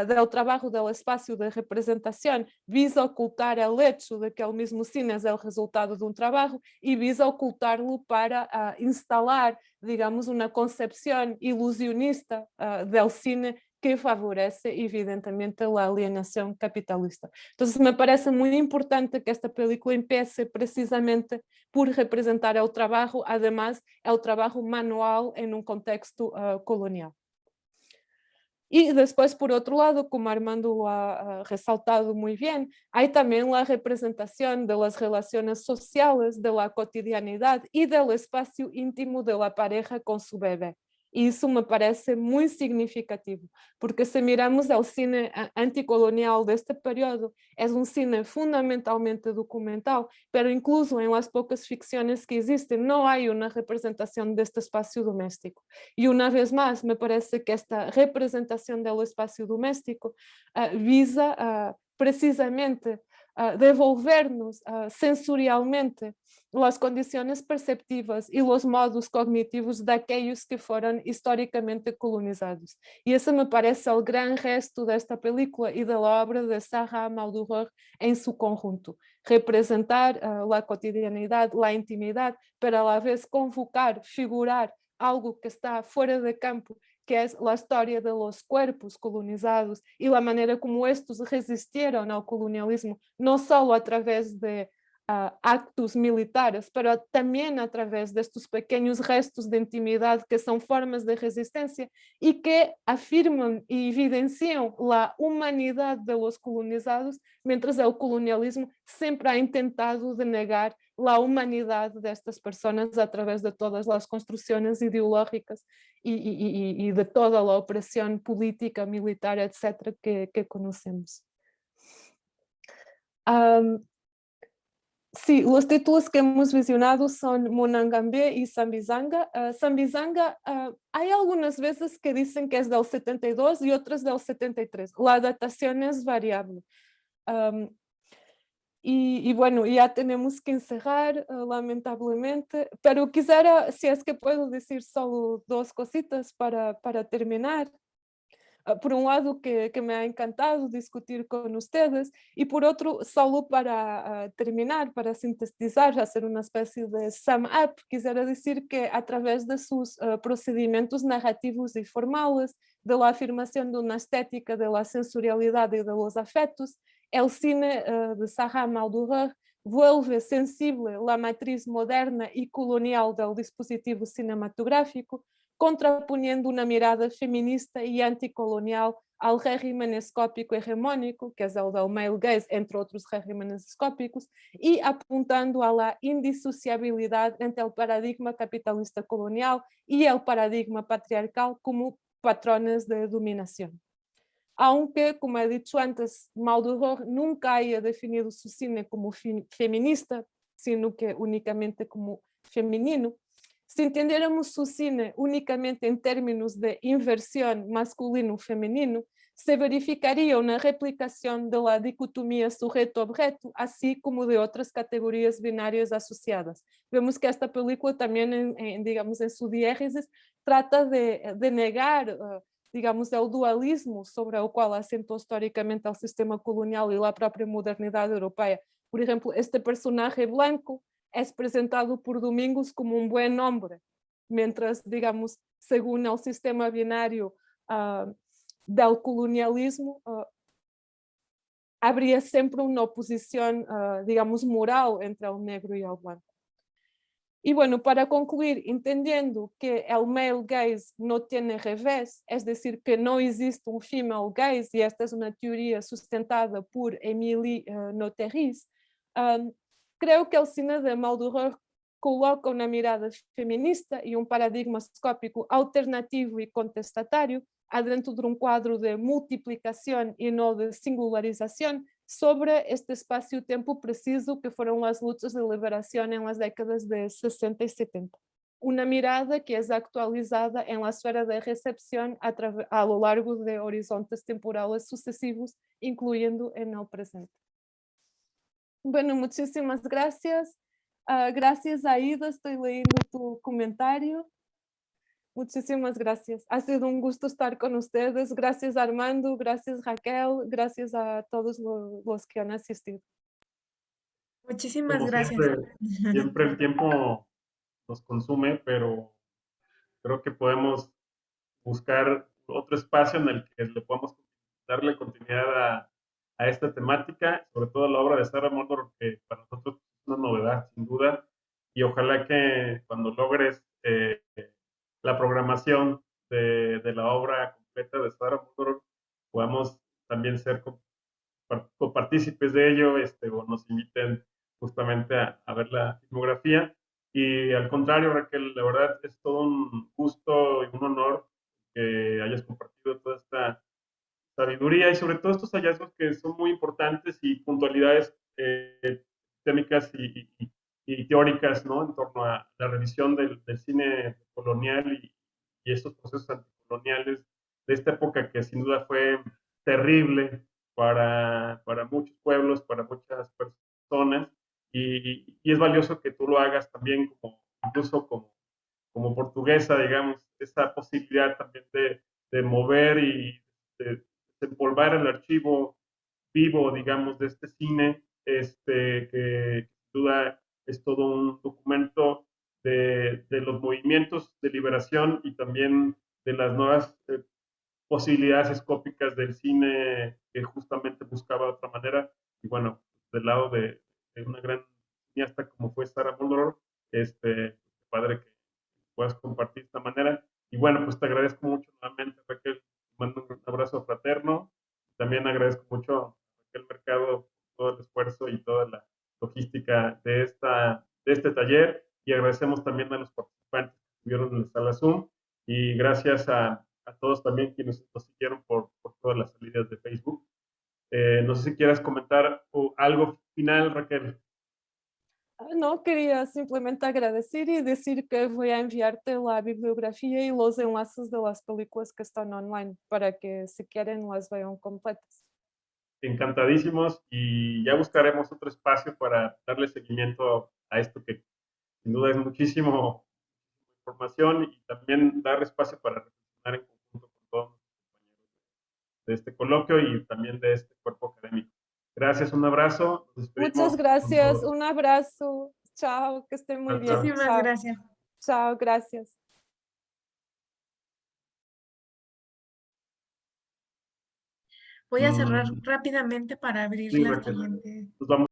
del trabajo del espacio de representación visa ocultar el hecho de que el mismo cine es el resultado de un trabajo y visa ocultarlo para instalar, digamos, una concepción ilusionista del cine que favorece evidentemente la alienación capitalista. Entonces me parece muy importante que esta película empiece precisamente por representar el trabajo, además el trabajo manual en un contexto colonial. Y después, por otro lado, como Armando lo ha resaltado muy bien, hay también la representación de las relaciones sociales, de la cotidianidad y del espacio íntimo de la pareja con su bebé. Y eso me parece muy significativo, porque si miramos el cine anticolonial de este periodo, es un cine fundamentalmente documental, pero incluso en las pocas ficciones que existen no hay una representación de este espacio doméstico. Y una vez más, me parece que esta representación del espacio doméstico visa precisamente devolvernos sensorialmente las condiciones perceptivas y los modos cognitivos de aquellos que fueron históricamente colonizados. Y ese me parece el gran gesto de esta película y de la obra de Zaha Maldoror en su conjunto. Representar la cotidianidad, la intimidad, pero a la vez convocar, figurar algo que está fuera de campo, que es la historia de los cuerpos colonizados y la manera como estos resistieron al colonialismo, no solo a través de actos militares, pero también a través de estos pequeños restos de intimidad que son formas de resistencia y que afirman y evidencian la humanidad de los colonizados, mientras el colonialismo siempre ha intentado de negar la humanidad de estas personas a través de todas las construcciones ideológicas y de toda la opresión política, militar, etcétera, que conocemos. Sí, los títulos que hemos visionado son Monangambe y Sambizanga. Sambizanga, hay algunas veces que dicen que es del 72 y otras del 73. La datación es variable. Y bueno, ya tenemos que encerrar, lamentablemente, pero quisiera, si es que puedo decir solo dos cositas para terminar. Por un lado, que me ha encantado discutir con ustedes, y por otro, solo para terminar, para sintetizar, hacer una especie de sum up, quisiera decir que a través de sus procedimientos narrativos y formales, de la afirmación de una estética de la sensorialidad y de los afectos, el cine de Zaha Maldoror vuelve sensible la matriz moderna y colonial del dispositivo cinematográfico, contraponiendo una mirada feminista y anticolonial al régimen escópico hegemónico, que es el del male gaze, entre otros regímenes escópicos, y apuntando a la indisociabilidad entre el paradigma capitalista colonial y el paradigma patriarcal como patrones de dominación. Aunque, como he dicho antes, Maldoror nunca haya definido su cine como feminista, sino que únicamente como femenino, si entendiéramos su cine únicamente en términos de inversión masculino-femenino, se verificaría una replicación de la dicotomía sujeto-objeto, así como de otras categorías binarias asociadas. Vemos que esta película también, digamos, en su diéresis, trata de negar, digamos, el dualismo sobre el cual asentó históricamente el sistema colonial y la propia modernidad europea. Por ejemplo, este personaje blanco es presentado por Domingos como un buen hombre, mientras, digamos, según el sistema binario del colonialismo, habría siempre una oposición, digamos, moral entre el negro y el blanco. Y bueno, para concluir, entendiendo que el male gaze no tiene revés, es decir, que no existe un female gaze, y esta es una teoría sustentada por Émilie Noteris, creo que el cine de Maldoror coloca una mirada feminista y un paradigma escópico alternativo y contestatario adentro de un cuadro de multiplicación y no de singularización sobre este espacio-tiempo preciso que fueron las luchas de liberación en las décadas de 60 y 70. Una mirada que es actualizada en la esfera de recepción a lo largo de horizontes temporales sucesivos, incluyendo en el presente. Bueno, muchísimas gracias. Gracias, Aida, estoy leyendo tu comentario. Muchísimas gracias. Ha sido un gusto estar con ustedes. Gracias, Armando. Gracias, Raquel. Gracias a todos los que han asistido. Muchísimas Como gracias. siempre el tiempo nos consume, pero creo que podemos buscar otro espacio en el que le podamos darle continuidad a esta temática, sobre todo la obra de Zaha Maldoror, que para nosotros es una novedad, sin duda, y ojalá que cuando logres la programación de la obra completa de Zaha Maldoror podamos también ser copartícipes de ello, o nos inviten justamente a ver la filmografía. Y al contrario, Raquel, la verdad es todo un gusto y un honor que hayas compartido toda esta sabiduría y sobre todo estos hallazgos que son muy importantes y puntualidades técnicas y teóricas, ¿no? En torno a la revisión del cine colonial y estos procesos anticoloniales de esta época que sin duda fue terrible para muchos pueblos, para muchas personas, y es valioso que tú lo hagas también incluso como portuguesa, digamos, esa posibilidad también de mover y de desempolvar el archivo vivo, digamos, de este cine, que sin duda es todo un documento de los movimientos de liberación y también de las nuevas posibilidades escópicas del cine que justamente buscaba de otra manera. Y bueno, del lado de una gran cineasta como fue Sarah Bondoror, padre que puedas compartir de esta manera. Y bueno, pues te agradezco mucho nuevamente, Raquel. Te mando un abrazo fraterno. También agradezco mucho a Raquel Mercado todo el esfuerzo y toda la logística de este taller. Y agradecemos también a los participantes que estuvieron en la sala Zoom. Y gracias a todos también quienes nos siguieron por todas las salidas de Facebook. No sé si quieras comentar algo final, Raquel. No, quería simplemente agradecer y decir que voy a enviarte la bibliografía y los enlaces de las películas que están online para que si quieren las vean completas. Encantadísimos, y ya buscaremos otro espacio para darle seguimiento a esto que sin duda es muchísimo información, y también dar espacio para reflexionar en conjunto con todos los compañeros de este coloquio y también de este cuerpo académico. Gracias, un abrazo. Nos despedimos Muchas gracias, con todos. un abrazo. Chao, que estén muy bien. Muchísimas Chao. gracias. Chao, gracias. Voy a cerrar rápidamente para abrir Sí, la Raquel. siguiente. Nos vamos.